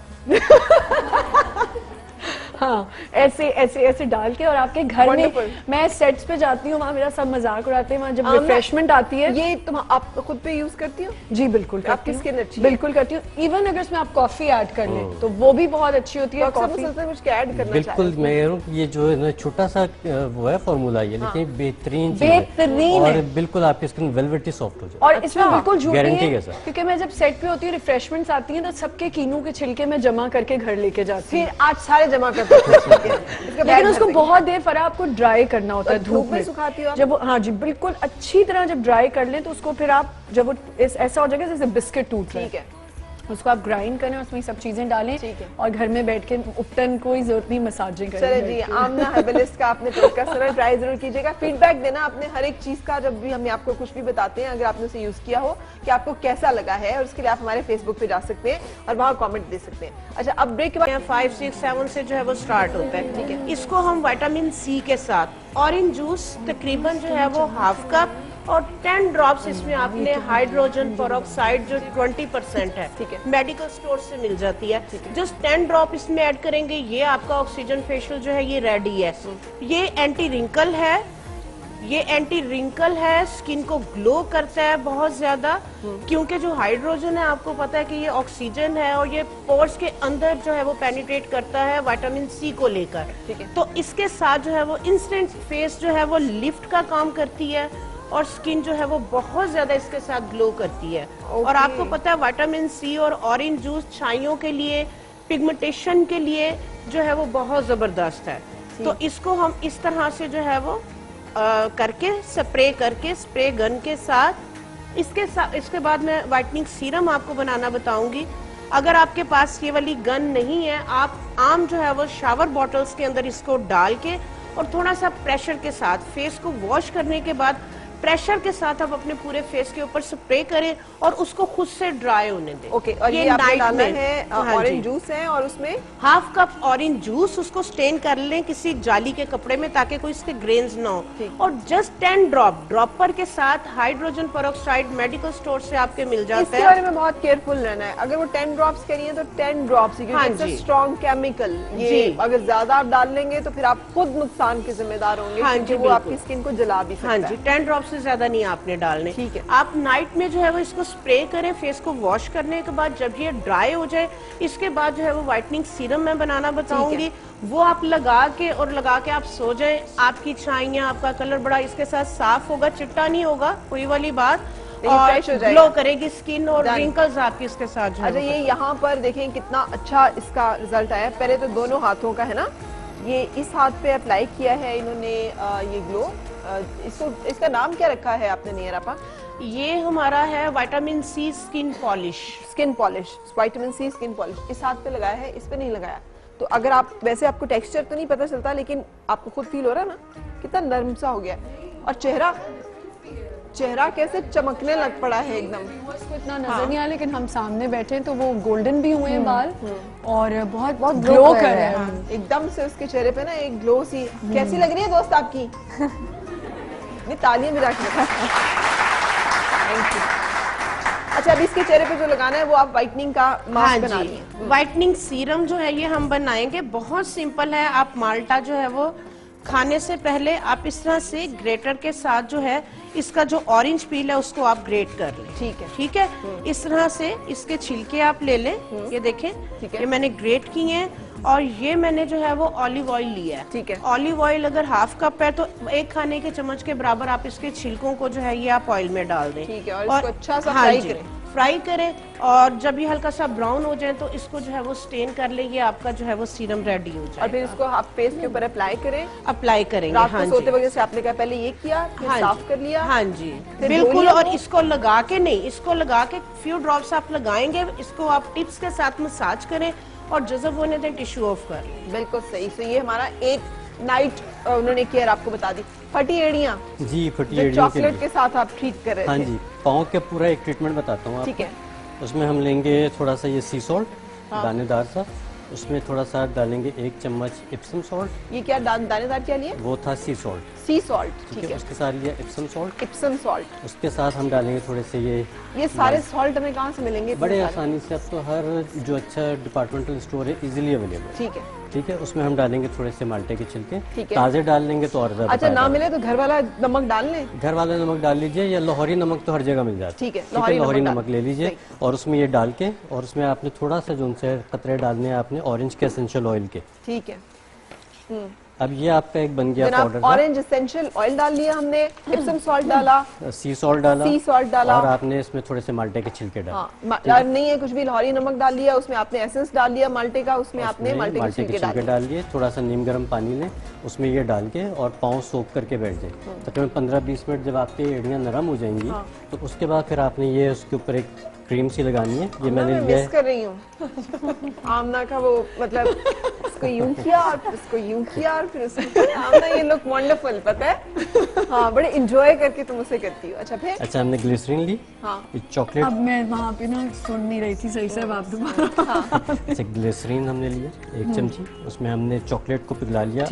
हाँ, ऐसे ऐसे ऐसे डाल के, और आपके घर Wonderful. में मैं सेट्स पे जाती हूँ, वहाँ मेरा सब मजाक उड़ाते हैं। वहाँ जब आमना, रिफ्रेशमेंट आती है, ये तुम आप खुद पे यूज करती हो? जी बिल्कुल आपकी करती हूँ, skin अच्छी है? बिल्कुल करती हूँ। इवन अगर इसमें आप कॉफी ऐड कर लें तो वो भी बहुत अच्छी होती है। अक्सर कॉफी मुसलसल कुछ ऐड करना बिल्कुल, चाहिए। मैं कह रहा हूँ ये जो है ना छोटा सा वो है फॉर्मूला ये, लेकिन बेहतरीन चीज़ है। बेहतरीन और है। बिल्कुल आपकी स्किन वेलवेटी सॉफ्ट हो जाए। और इसमें बिल्कुल झूठ नहीं गारंटी है, के साथ। क्योंकि मैं जब सेट पे होती हूँ, रिफ्रेशमेंट्स आती हैं, तो सबके कीनू के छिलके में जमा करके घर लेके जाती हूँ। फिर आज सारे जमा करते हैं। लेकिन उसको बहुत देर फरा आपको ड्राई करना होता है और धूप धूप में में। सुखाती हो आप? जब हाँ जी, बिल्कुल अच्छी तरह जब ड्राई कर लें तो उसको फिर आप जब वो ऐसा हो जाएगा जैसे बिस्किट टूट रहा ठीक है। उसको आप ग्राइंड करें, उसमें सब चीजें डालें, ठीक है। और घर में बैठ के उपटन कोई जरूरत नहीं मसाजिंग करें। चले जी, आमना हर्बलिस्ट का आपने टोटका सुना, ट्राई जरूर कीजिएगा। फीडबैक देना अपने हर एक चीज का, जब भी हम आपको कुछ भी बताते हैं, अगर आपने उसे यूज किया हो, कि आपको कैसा लगा है, और उसके लिए आप हमारे फेसबुक पे जा सकते हैं और वहाँ कमेंट दे सकते हैं। अच्छा, अब ब्रेक के बाद 5, 6, 7 से जो है वो स्टार्ट होता है। ठीक है, इसको हम विटामिन सी के साथ ऑरेंज जूस तकरीबन जो है वो हाफ कप और 10 ड्रॉप्स इसमें आपने हाइड्रोजन पेरोक्साइड जो 20% है, ठीक है, मेडिकल स्टोर से मिल जाती है। जस्ट 10 ड्रॉप इसमें ऐड करेंगे, ये आपका ऑक्सीजन फेशियल जो है ये रेडी है। ये एंटी रिंकल है, ये एंटी रिंकल है, स्किन को ग्लो करता है बहुत ज्यादा, क्योंकि जो हाइड्रोजन है आपको पता है कि ये ऑक्सीजन है, और ये पोर्स के अंदर जो है वो पेनिट्रेट करता है विटामिन सी को लेकर। ठीक है। तो इसके साथ जो है वो इंस्टेंट फेस जो है वो लिफ्ट का काम करती है, और स्किन जो है वो बहुत ज्यादा इसके साथ ग्लो करती है। और आपको पता है विटामिन सी और ऑरेंज जूस छाइयों के लिए, पिगमेंटेशन के लिए जो है वो बहुत जबरदस्त है। तो इसको हम इस तरह से जो है वो करके स्प्रे गन के साथ, इसके बाद मैं व्हाइटनिंग सीरम आपको बनाना बताऊंगी। अगर आपके पास ये वाली गन नहीं है, आप आम जो है वो शावर बॉटल्स के अंदर इसको डाल के और थोड़ा सा प्रेशर के साथ फेस को वॉश करने के बाद प्रेशर के साथ आप अपने पूरे फेस के ऊपर स्प्रे करें और उसको खुद से ड्राई होने दें। ओके, और ये आपने नाइट डालना में है हाँ ऑरेंज जी। जूस है, और उसमें हाफ कप ऑरेंज जूस, उसको स्टेन कर लें किसी जाली के कपड़े में ताकि कोई इसके ग्रेन्स ना हो, और जस्ट 10 ड्रॉपर के साथ हाइड्रोजन पेरोक्साइड मेडिकल स्टोर से आपके मिल जाता इसके है। बारे में बहुत केयरफुल रहना है। अगर वो 10 ड्रॉप्स करिए तो 10 ड्रॉप्स, हाँ क्योंकि जी। स्ट्रॉन्ग केमिकल, ये जी। अगर ज्यादा आप डाल लेंगे तो फिर आप खुद नुकसान के जिम्मेदार होंगे, हाँ क्योंकि जी, वो बिल्कुल। आपकी स्किन को जला भी सकता हाँ है। जी, 10 ड्रॉप से ज्यादा नहीं आपने डालने। ठीक है। आप नाइट में जो है वो इसको स्प्रे करें, फेस को वॉश करने के बाद जब ये ड्राई हो जाए, इसके बाद जो है वो व्हाइटनिंग सीरम मैं बनाना बताऊंगी, वो आप लगा के आप सो जाएं। आपकी छाइयां, आपका कलर बड़ा इसके साथ साफ होगा, चिट्टा नहीं होगा, कोई वाली बात। लेकिन और fresh हो जाएगा। ग्लो करेगी स्किन और Done. रिंकल्स आपकी इसके साथ जो है अच्छा, वो ये यहाँ पर देखें कितना अच्छा इसका रिजल्ट आया। पहले तो दोनों हाथों का है ना, ये इस हाथ पे अप्लाई किया है इन्होंने ये ग्लो। इसको इसका नाम क्या रखा है आपने नियर आपा? ये हमारा है vitamin C skin polish. Skin polish, vitamin C skin polish. इस हाथ पे लगाया है, इस पे नहीं लगाया। तो अगर आप वैसे आपको टेक्सचर तो नहीं पता चलता, लेकिन आपको खुद फील हो रहा है ना कितना नरम सा हो गया। और चेहरा कैसे चमकने लग पड़ा है एकदम। इसको इतना नजर नहीं आया, लेकिन हम सामने बैठे हैं तो वो गोल्डन भी हुए हैं बाल और बहुत बहुत glow ग्लो कर कर रहे रहे हैं। हैं। हाँ, एकदम से उसके चेहरे पे ना एक ग्लो सी। कैसी लग रही है दोस्त आपकी? नहीं, तालियां भी रख थैंक यू। अच्छा, अब इसके चेहरे पे जो लगाना है वो आप व्हाइटनिंग का हाँ मास्क बना रही जी, हैं। व्हाइटनिंग सीरम जो है ये हम बनाएंगे। बहुत सिंपल है। आप माल्टा जो है वो खाने से पहले आप इस तरह से ग्रेटर के साथ जो है इसका जो ऑरेंज पील है उसको आप ग्रेट कर लें। ठीक है। ठीक है, इस तरह से इसके छिलके आप ले लें। ये देखें, ठीक है। ये मैंने ग्रेट किए हैं और ये मैंने जो है वो ऑलिव ऑयल लिया है। ठीक है। ऑलिव ऑयल अगर हाफ कप है तो 1 खाने के चम्मच के बराबर आप इसके छिलकों को जो है ये आप ऑयल में डाल दें। ठीक है, और इसको अच्छा सा हाँ फ्राई जी, करें। फ्राई करें और जब ये हल्का सा ब्राउन हो जाए तो इसको जो है वो स्टेन कर ले। ये आपका जो है वो सीरम रेडी हो और जाए। फिर इसको आप फेस के ऊपर अप्लाई करें। अप्लाई करेंगे। रात हाँ को सोते जी, वक्त जैसे आपने कहा पहले ये किया, फिर हाँ साफ जी, कर लिया। हाँ जी, फिर बिल्कुल। धो लिया और वो? इसको लगा के नहीं, इसको लगा के फ्यू ड्रॉप्स आप लगाएंगे, इसको आप टिप्स के साथ मसाज करें और जज़ब होने दें, टिश्यू ऑफ कर लें। बिल्कुल सही। तो ये हमारा एक नाइट उन्होंने केयर आपको बता दी। फटी एड़ियाँ जी, फटी जो एड़ियों के चॉकलेट लिए। के साथ आप ट्रीट कर रहे हाँ थे। जी, पाँव के पूरा एक ट्रीटमेंट बताता हूँ ठीक आपको। है। उसमें हम लेंगे थोड़ा सा ये सी सॉल्ट, दानेदार सा। उसमें थोड़ा सा डालेंगे 1 चम्मच इप्सम सॉल्ट। ये क्या दानेदार क्या लिए? वो था सी सॉल्ट। सी सॉल्ट। ठीक ठीक है, है। उसके साथ लिया इप्सम सॉल्ट। Epsom salt. उसके साथ हम डालेंगे थोड़े से ये सारे सॉल्ट हमें कहाँ से मिलेंगे? बड़े इतने सारे? आसानी से, अब तो हर जो अच्छा डिपार्टमेंटल स्टोर है इजीली अवेलेबल। ठीक है। ठीक है, उसमें हम डालेंगे थोड़े से माल्टे के छिलके। ठीक है। ताज़े डाल लेंगे तो और ज़्यादा अच्छा, ना फायदा मिले तो घर वाला नमक डाल लें? है। घर वाले नमक डाल लीजिए या लाहौरी नमक तो हर जगह मिल जाता है। ठीक है, लाहौरी लाहौरी नमक नमक ले लीजिए और उसमें ये डाल के, और उसमें आपने थोड़ा सा जो उनसे कतरे डालने हैं आपने ऑरेंज के एसेंशियल ऑयल के। ठीक है। अब ये आपका एक बन गया जनाब, पाउडर ऑरेंज एसेंशियल ऑयल डाल लिया हमने, इप्सम सॉल्ट डाला, सी सॉल्ट डाला, सी सॉल्ट डाला। और आपने इसमें थोड़े से माल्टे के छिलके डाले। हाँ, नहीं है कुछ भी, लाहौरी नमक डाल लिया, उसमें आपने एसेंस डाल दिया माल्टे का, उसमें आपने उसमें माल्टे के माल्टे के छिलके डाल छिलके दिए। डाल लिए। थोड़ा सा नीम गर्म पानी लें, उसमें ये डाल के और पाँव सोख करके बैठ जाए। तकरीबन 15-20 मिनट जब आपकी एड़ियाँ नरम हो जाएंगी तो उसके बाद फिर आपने ये उसके ऊपर एक क्रीम सी लगानी है। ये मैंने लिया मिस है, कर रही हूँ आमना का वो, मतलब इसको यूं किया और फिर इसको यूं किया और फिर उसको आमना, ये लुक वंडरफुल, पता है? हाँ, बड़े एंजॉय करके तुम उसे करती हो। अच्छा, फिर? अच्छा, हमने ग्लिसरीन ली, हाँ। ये चॉकलेट। अब मैं वहाँ पे ना सुन नहीं रही थी सही से, अब आप दोबारा। अच्छा, ग्लिसरीन हमने लिया 1 चमची। उसमें हमने चॉकलेट को पिघला लिया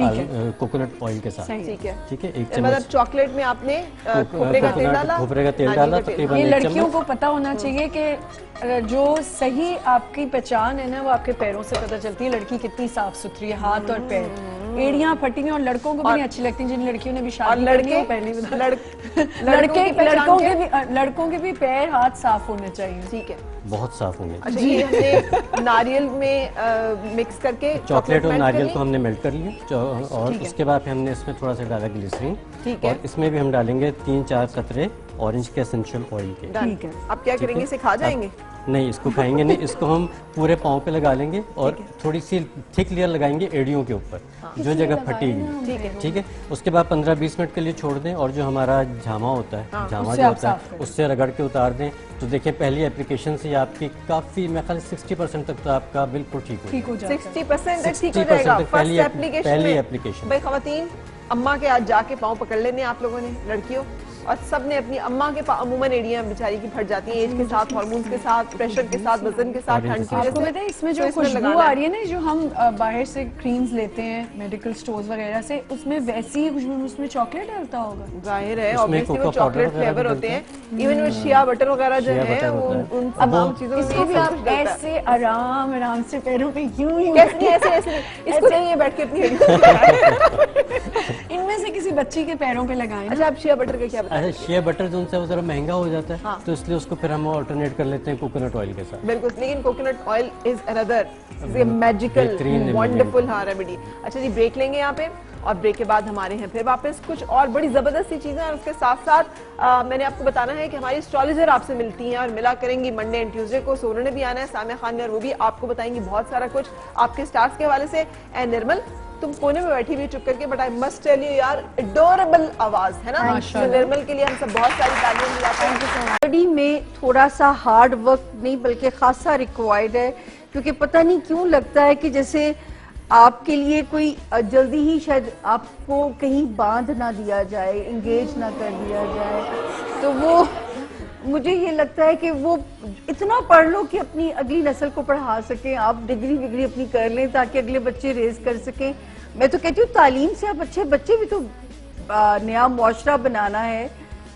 कोकोनट ऑयल के साथ। ठीक है। ठीक है, 1 मतलब चम्मच चॉकलेट में आपने खोपरे का तेल डाला? खोपरे का तेल हाँ, डाला, नींबू तेल। तकरीबन ये 1 लड़कियों चम्मच। को पता होना चाहिए कि जो सही आपकी पहचान है ना वो आपके पैरों से पता चलती है, लड़की कितनी साफ सुथरी है, हाथ और पैर। एड़ियां फटी हुई और लड़कों को भी नहीं अच्छी लगती। जिन लड़कियों ने भी और शादी करनी है वो लड़के पहले ही बता- लड़कों के भी पैर हाथ साफ होने चाहिए। ठीक है। बहुत साफ होंगे। अच्छा, ये हमने नारियल में मिक्स करके चॉकलेट और मेल्ट नारियल करनी? को हमने मेल्ट कर लिया और उसके बाद फिर हमने इसमें थोड़ा सा डाला ग्लिसरीन। ठीक है। और इसमें भी हम डालेंगे 3-4 कतरे ऑरेंज के एसेंशियल ऑयल के। Done। ठीक है। अब क्या करेंगे, इसे खा जाएंगे? नहीं, इसको खाएंगे नहीं, इसको हम पूरे पाँव पे लगा लेंगे और थोड़ी सी थिक लेयर लगाएंगे एड़ियों के ऊपर, जो जगह फटेगी। ठीक है, उसके बाद 15-20 मिनट के लिए छोड़ दें और जो हमारा झामा होता है, झामा उससे जो आप होता साफ है करें। उससे रगड़ के उतार दें। तो देखिए, पहली एप्लीकेशन से आपकी काफ़ी, मैं ख्याल 60% तक तो आपका बिल्कुल ठीक हो ठीक हो जाता है। 60% तक ठीक हो 60% जाएगा तक पहली फर्स्ट एप्लीकेशन पहली में। एप्लीकेशन। भाई खवातीन, अम्मा के आज जाके पाँव पकड़ लेने आप लोगों ने, लड़कियों, और सब ने अपनी अम्मा के अमूमन एड़ियां बेचारी की फट जाती हैं एज के साथ, हार्मोन्स के साथ, प्रेशर के साथ, वजन के साथ, ठंड की वजह आपको से। पता है इसमें जो तो इसमें खुशबू लगाना आ है। रही है ना, जो हम बाहर से क्रीम्स लेते हैं मेडिकल स्टोर्स वगैरह से, उसमें वैसी ही खुशबू, उसमें चॉकलेट डालता होगा। जाहिर है, उसमें ऑब्वियसली वो कोको पाउडर चॉकलेट वगैरह फ्लेवर भी होते हैं, डलता इवन वो शिया बटर वगैरह जो शिया है बटर वो होता है। उन अब तमाम वो- चीजों में इसको भी सब आप कुछ डलता है। ऐसे आराम आराम से पैरों पे यूं यूं कैसे नहीं, ऐसे ऐसे नहीं, इसको नहीं, ये बैठ के अपनी एड़ी इनमें से किसी बच्ची के पैरों पे लगाएं ना। अच्छा, आप शिया बटर का क्या बताएं? अच्छा, शेयर बटर जो उनसे वो जरा महंगा हो जाता है, हाँ। तो इसलिए उसको फिर हम ऑल्टरनेट कर लेते हैं कोकोनट ऑयल के साथ। बिल्कुल, लेकिन coconut oil is another magical बेहतरीन वंडरफुल रेमेडी। अच्छा जी, ब्रेक लेंगे यहाँ पे, और ब्रेक के बाद हमारे हैं फिर वापस कुछ और बड़ी जबरदस्त सी चीजें। और उसके साथ साथ मैंने आपको बताना है कि हमारी एस्ट्रोलॉजर आपसे मिलती हैं और मिला करेंगी मंडे एंड ट्यूसडे को। सो उन्होंने भी आना है, सामिया खान ने, और वो भी आपको बताएंगी बहुत सारा कुछ आपके स्टार्स के हवाले से। एंड निर्मल, तुम कोने में बैठी हुई चुप करके, but I must tell you यार, एडोरेबल आवाज है ना। तो निर्मल के लिए हम सब बहुत सारी तालियां दिलाते हैं। स्टडी में थोड़ा सा हार्ड वर्क नहीं बल्कि खासा रिक्वायर्ड है, क्योंकि पता नहीं क्यों लगता है कि जैसे आपके लिए कोई जल्दी ही शायद आपको कहीं बांध ना दिया जाए, इंगेज ना कर दिया जाए। तो वो मुझे ये लगता है कि वो इतना पढ़ लो कि अपनी अगली नस्ल को पढ़ा सकें, आप डिग्री विग्री अपनी कर लें ताकि अगले बच्चे रेज कर सकें। मैं तो कहती हूँ तालीम से आप अच्छे बच्चे भी तो नया मुआशरा बनाना है।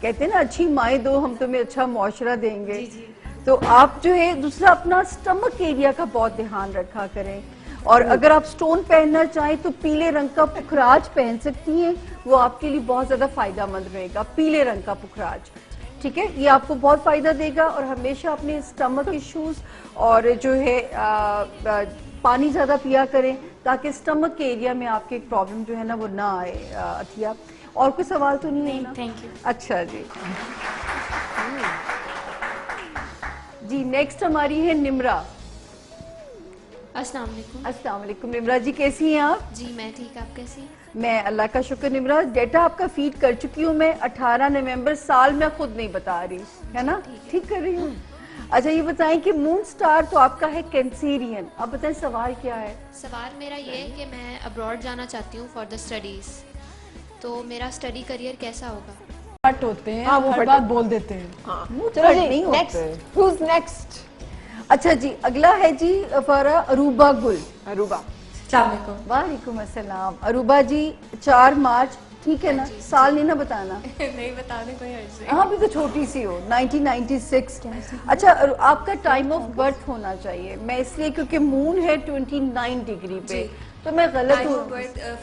कहते हैं ना, अच्छी माएँ दो, हम तुम्हें अच्छा मुआशरा देंगे। तो आप जो है दूसरा अपना स्टमक एरिया का बहुत ध्यान रखा करें। और अगर आप स्टोन पहनना चाहें तो पीले रंग का पुखराज पहन सकती हैं, वो आपके लिए बहुत ज्यादा फायदेमंद रहेगा। पीले रंग का पुखराज, ठीक है, ये आपको बहुत फायदा देगा। और हमेशा अपने स्टमक इश्यूज और जो है पानी ज्यादा पिया करें ताकि स्टमक के एरिया में आपके प्रॉब्लम जो है ना वो ना आए। अथिया, और कोई सवाल तो नहीं है ना? Thank you. अच्छा जी। जी नेक्स्ट हमारी है निम्रा। अस्सलाम वालेकुम। अस्सलाम वालेकुम निम्रा जी, कैसी हैं आप? जी मैं ठीक, आप कैसी हैं? मैं अल्लाह का शुक्र निम्रा, डेटा आपका फीड कर चुकी हूँ मैं। 18 नवंबर, साल मैं खुद नहीं बता रही, है ना? ठीक कर रही हूँ। अच्छा ये बताएं कि मून स्टार तो आपका है कैंसेरियन। आप बताएं सवाल क्या है? सवाल मेरा ये है कि मैं अब्रॉड जाना चाहती हूँ फॉर द स्टडीज़, तो मेरा स्टडी करियर कैसा होगा? फट होते हैं, हाँ, वो हर फट बात बोल देते हैं। चलो जी, नहीं होते। Next, who's next? अच्छा जी, अगला है जी फरा अरूबा गुल। अरूबा। वालेकुम अस्सलाम। अरूबा जी 4 मार्च, ठीक है ना? साल नहीं ना बताना। नहीं बताने कोई हर्ज नहीं। हाँ भी तो छोटी सी हो, 1996। अच्छा आपका टाइम ऑफ बर्थ होना चाहिए। मैं इसलिए क्योंकि मून है 29 डिग्री पे, तो मैं गलत हूँ।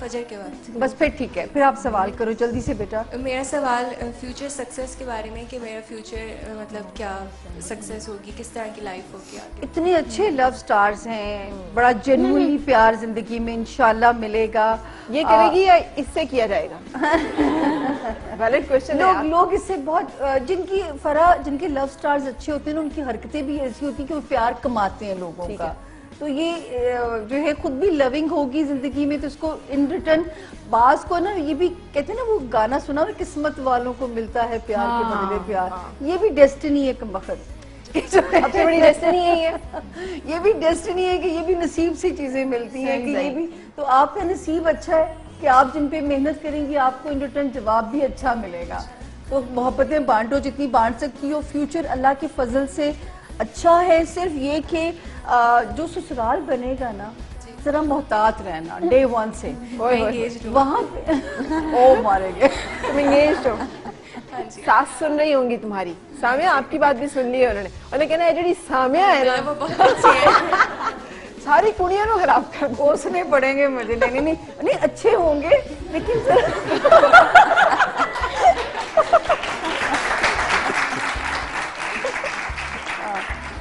फजर के बाद। बस फिर ठीक है, फिर आप सवाल करो जल्दी से बेटा। मेरा सवाल फ्यूचर सक्सेस के बारे में कि मेरा फ्यूचर मतलब क्या सक्सेस होगी, किस तरह की लाइफ होगी आगे। इतने अच्छे लव स्टार्स हैं, बड़ा जेन्युइनली प्यार जिंदगी में इंशाल्लाह मिलेगा। ये करेगी या इससे किया जाएगा? वैलिड क्वेश्चन है। लोग इससे बहुत जिनके लव स्टार्स अच्छे होते हैं ना, उनकी हरकतें भी ऐसी होती हैं कि वो प्यार कमाते हैं लोगों का। तो ये जो है खुद भी लविंग होगी जिंदगी में, तो उसको इन रिटर्न बाज को ना, ये भी कहते हैं ना, वो गाना सुना और किस्मत वालों को मिलता है प्यार के बदले प्यार। ये भी डेस्टिनी है कमबख्त। सबसे बड़ी डेस्टिनी यही है। ये भी डेस्टिनी है कि ये भी नसीब से चीजें मिलती हैं कि ये भी तो आपका नसीब अच्छा है कि आप जिन पे मेहनत करेंगी आपको इन रिटर्न जवाब भी अच्छा मिलेगा। तो मोहब्बतें बांटो जितनी बांट सकती हो। फ्यूचर अल्लाह के फजल से अच्छा है। सिर्फ ये कि जो ससुराल बनेगा ना, जरा मोहतात रहना डे 1 से। वहाँ पे ओ मारेंगे। तुम एंगेज्ड हो? सास सुन रही होंगी तुम्हारी। सामिया आपकी बात भी सुन ली है उन्होंने कहना है जी सामिया है ना, वो बहुत अच्छी है। सारी कुड़ियों को खराब कर दो। कोसने पड़ेंगे मुझे। नहीं अच्छे होंगे लेकिन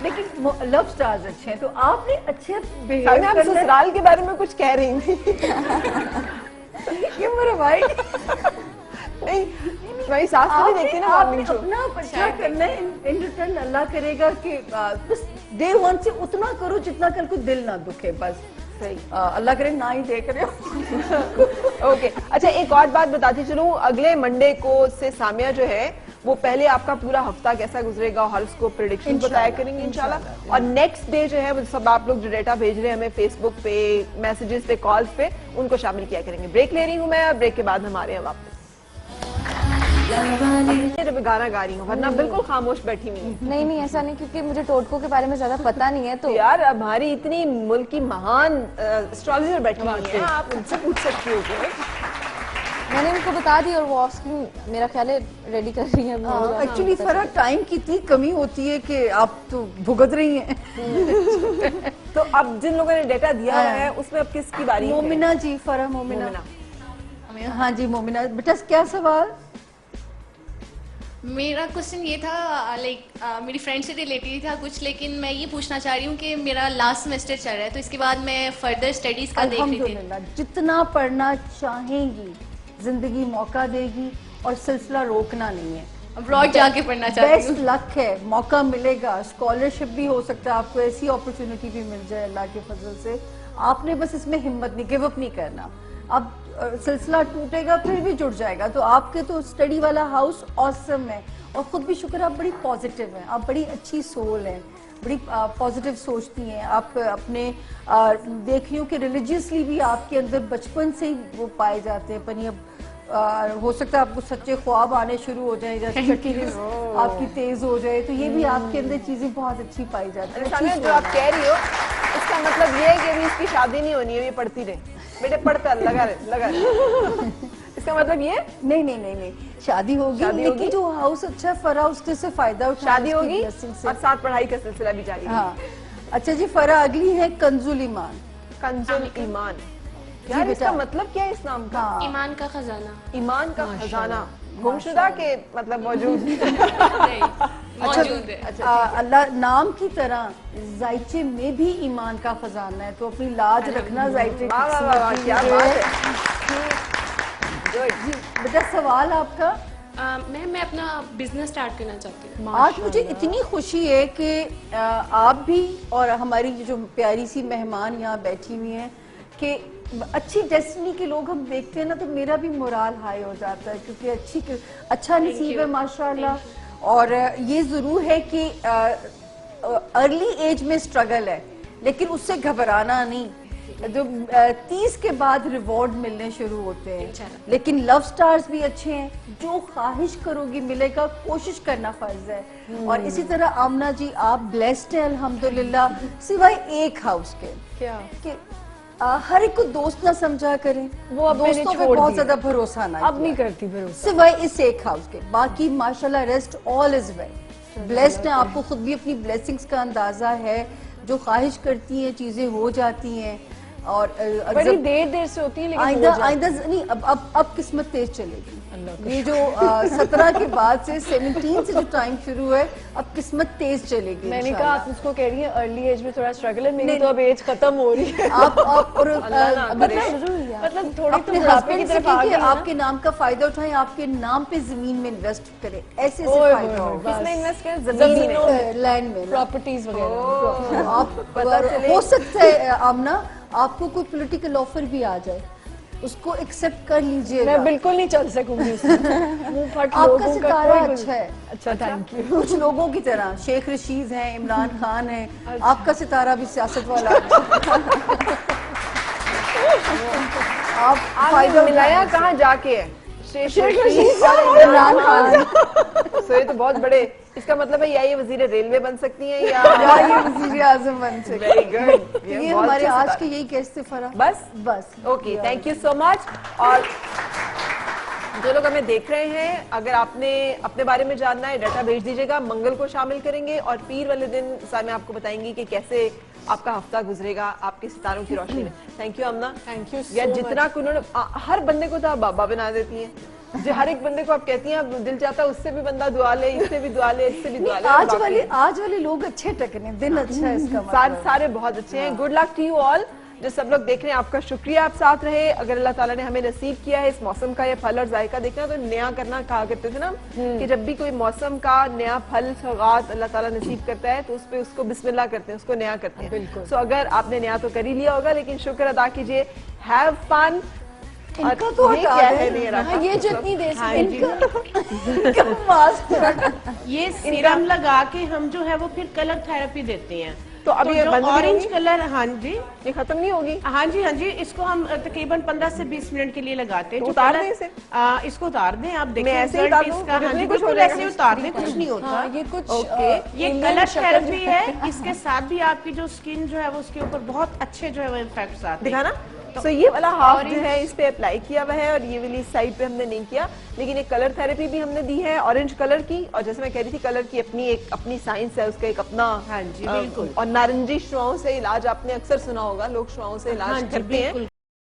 लेकिन लव स्टार्स अच्छे हैं, तो आपने अच्छे बिहेव सामिया आप करना है। ससुराल के बारे में कुछ कह रही थी। क्यों मेरे भाई? नहीं, तुम्हारी सास तो नहीं देखती ना मॉर्निंग शो। अपना अच्छा करना है, इन रिटर्न अल्लाह करेगा कि बस डे 1 से उतना करो जितना कल को दिल ना दुखे। बस सही। अल्लाह करे ना ही देख रहे हो। ओके, अच्छा एक और बात बताती चलूं, अगले मंडे को से सामिया जो है वो पहले आपका पूरा हफ्ता कैसा गुजरेगा हॉरोस्कोप प्रेडिक्शन बताया करेंगे इंशाल्लाह। और नेक्स्ट डे जो है वो सब आप लोग जो डेटा भेज रहे हैं हमें फेसबुक पे, मैसेजेस पे, कॉल्स पे, उनको शामिल किया करेंगे। ब्रेक ले रही हूँ मैं, ब्रेक के बाद हम आ रहे हैं वापस। जब गाना गा रही हूँ वरना बिल्कुल खामोश बैठी हुई हूँ। नहीं ऐसा नहीं, क्योंकि मुझे टोटकों के बारे में ज्यादा पता नहीं है। तो तो यार हमारी इतनी मुल्क की महान एस्ट्रोलॉजर बैठी हुई है, आप उनसे पूछ सकती हो कि मैंने उनको बता दी और वो ऑफ स्क्रीन मेरा ख्याल है रेडी कर रही है। एक्चुअली फरा टाइम की इतनी कमी होती है कि आप तो भुगत रही हैं। तो अब जिन लोगों ने डेटा दिया है उसमें अब किसकी बारी है? मोमिना जी, फरा मोमिना। हाँ जी मोमिना, बेटा क्या सवाल? मेरा क्वेश्चन ये था लाइक मेरी फ्रेंड से रिलेटेड था कुछ, लेकिन मैं ये पूछना चाह रही हूँ कि मेरा लास्ट सेमेस्टर चल रहा है, तो इसके बाद मैं फर्दर स्टडीज का देख रही थी। अल्हम्दुलिल्लाह, जितना पढ़ना चाहेंगी जिंदगी मौका देगी और सिलसिला रोकना नहीं है। अब्रॉड जाके पढ़ना चाहती बेस्ट हूँ। लक है, मौका मिलेगा, स्कॉलरशिप भी हो सकता है, आपको ऐसी अपॉर्चुनिटी भी मिल जाए अल्लाह के फजल से। आपने बस इसमें हिम्मत नहीं, गिव अप नहीं करना। अब सिलसिला टूटेगा फिर भी जुड़ जाएगा। तो आपके तो स्टडी वाला हाउस ऑसम है और खुद भी शुक्र, आप बड़ी पॉजिटिव हैं, आप बड़ी अच्छी सोल हैं, बड़ी पॉजिटिव सोचती हैं। आप अपने देख रही हूँ कि रिलीजियसली भी आपके अंदर बचपन से ही वो पाए जाते हैं। पनी अब हो सकता है आपको सच्चे ख्वाब आने शुरू हो जाए, जैसे छठी हिस्स आपकी तेज हो जाए, तो ये भी आपके अंदर चीजें बहुत अच्छी पाई जाती हैं। सानिया, जो आप कह रही हो इसका मतलब ये है कि अभी इसकी शादी नहीं होनी है, ये पढ़ती रहे। बेटे पढ़ता लगा रहे इसका मतलब ये? नहीं नहीं नहीं नहीं, शादी होगी, लेकिन जो हाउस अच्छा फरा उसके से फायदा उठा, शादी होगी और साथ पढ़ाई का सिलसिला भी जारी। हाँ अच्छा जी, फरा अगली है कंजुल ईमान। कंजुल ईमान, यार इसका मतलब क्या है इस नाम का? ईमान का खजाना। ईमान का खजाना, गुमशुदा के मतलब मौजूद मौजूद है। अच्छा, अल्लाह नाम की तरह जायचे में भी ईमान का खजाना है, तो अपनी लाज रखना जायचे की। वाह वाह वाह वाह, क्या बात है। जी बेटा, सवाल आपका? मैं अपना बिजनेस स्टार्ट करना चाहती हूँ। आज मुझे इतनी खुशी है कि आप भी और हमारी जो प्यारी सी मेहमान यहाँ बैठी हुई हैं कि अच्छी डेस्टिनी के लोग हम देखते हैं ना, तो मेरा भी मोराल हाई हो जाता है, क्योंकि अच्छा नसीब है माशाल्लाह। और ये जरूर है कि अर्ली एज में स्ट्रगल है, लेकिन उससे घबराना नहीं। जो 30 के बाद रिवॉर्ड मिलने शुरू होते हैं, लेकिन लव स्टार्स भी अच्छे हैं, जो ख्वाहिश करोगी मिलेगा, कोशिश करना फर्ज है। और इसी तरह आमना जी, आप ब्लेस्ड हैं अल्हम्दुलिल्लाह, सिवाय एक हाउस के क्या कि हर एक को दोस्त ना समझा करें, वो अब मैंने दोस्तों पे छोड़ बहुत दिया। ज्यादा भरोसा ना अब नहीं किया। करती भरोसा। सिवाय इस एक हाउस के, बाकी माशाल्लाह rest all is well. Blessed है, आपको खुद भी अपनी ब्लेसिंग्स का अंदाजा है, जो ख्वाहिश करती हैं चीजें हो जाती हैं। और बड़ी देर से होती है, लेकिन आइंदा नहीं, अब किस्मत तेज चलेगी। ये जो 17 के बाद से 17 से जो टाइम शुरू है, अब किस्मत तेज चलेगी। मैंने कहा आप उसको कह रही हैं अर्ली एज में थोड़ा स्ट्रगल है, मेरी तो अब एज खत्म हो रही है। आप और मतलब थोड़ी अपने तो बुढ़ापे हस्बैंड की से तरफ आ गई कि ना। आपके नाम का फायदा उठाएं, आपके नाम पे जमीन में इन्वेस्ट करें, ऐसे फायदा होगा। किसने इन्वेस्ट किया? जमीनों में, लैंड में, प्रॉपर्टीज वगैरह। आप हो सकता है आमना, आपको कोई पॉलिटिकल ऑफर भी आ जाए, उसको एक्सेप्ट कर लीजिएगा। मैं बिल्कुल नहीं चल सकूंगी उसमें। मुंह फट आपका लोगों का सितारा कोई अच्छा है। अच्छा, थैंक यू। कुछ लोगों की तरह शेख रशीद हैं, इमरान खान है, आपका सितारा भी सियासत वाला आप फायदा मिलाया कहाँ जाके है? शेख रशीद और और इमरान खान। सो ये तो बहुत बड़े, इसका मतलब है या ये वजीर रेलवे बन सकती हैं या ये वजीर आजम बन सकते। Very good. ये हमारे आज के यही केस थे फरा। बस okay, thank you so much. और जो लोग हमें देख रहे हैं, अगर आपने अपने बारे में जानना है, डाटा भेज दीजिएगा, मंगल को शामिल करेंगे और पीर वाले दिन सामने आपको बताएंगे कि कैसे आपका हफ्ता गुजरेगा आपके सितारों की रोशनी में। Thank you Amna, thank you यार जितना उन्होंने हर बंदे को तो आप बाबा बना देती हैं, जो हर एक बंदे को आप कहती हैं आप दिल चाहता है उससे भी बंदा दुआ ले, इससे भी दुआ ले, इससे भी दुआ ले। आज वाले लोग अच्छे टकने, दिन अच्छा है इसका मतलब। सारे बहुत अच्छे हैं। Good luck to you all. जो सब लोग देख रहे हैं, आपका शुक्रिया, आप साथ रहे। अगर अल्लाह ताला ने हमें नसीब किया है इस मौसम का ये फल और जायका देखना, तो नया करना कहा करते थे ना कि जब भी कोई मौसम का नया फल सौगात अल्लाह ताला नसीब करता है तो उस पे उसको बिस्मिल्लाह करते हैं, उसको नया करते हैं। बिल्कुल। सो अगर आपने नया तो कर ही लिया होगा, लेकिन शुक्र अदा कीजिए, हैव फन। इनका तो ये क्या है मेरा? हाँ, ये जितनी देर से ये सीरम लगा के हम जो है वो फिर कलर थेरेपी देते हैं। तो अब ये बंद भी ऑरेंज होगी? कलर, हाँ जी, ये खत्म नहीं होगी? हाँ जी, हाँ जी, इसको हम तकरीबन 15 से 20 मिनट के लिए लगाते हैं। तो जो उतार कलर- दें इसे? इसको उतार दें, आप देखें मैं ऐसे ही result उतार दूं? इसका। हाँ जी, कुछ हो बिल्कुल जाएगा? ऐसे ही उतार दें, कुछ नहीं होता। हाँ, ये कुछ ओके। ये Indian कलर शक्ल थेरेपी जो है, इसके साथ भी आपकी जो स्किन जो है वो उसके ऊपर बहुत अच्छे जो है वो इफेक्ट्स आते हैं। दिखाना। तो ये वाला हाफ जो है इस पे अप्लाई किया हुआ है और ये वाली साइड पे हमने नहीं किया, लेकिन एक कलर थेरेपी भी हमने दी है ऑरेंज कलर की। और जैसे मैं कह रही थी, कलर की अपनी साइंस है, उसका एक अपना। हाँ जी, बिल्कुल। और नारंगी शुआओं से इलाज आपने अक्सर सुना होगा, लोग शुआओं से इलाज हाँ जी, करते हैं। बिल्कुल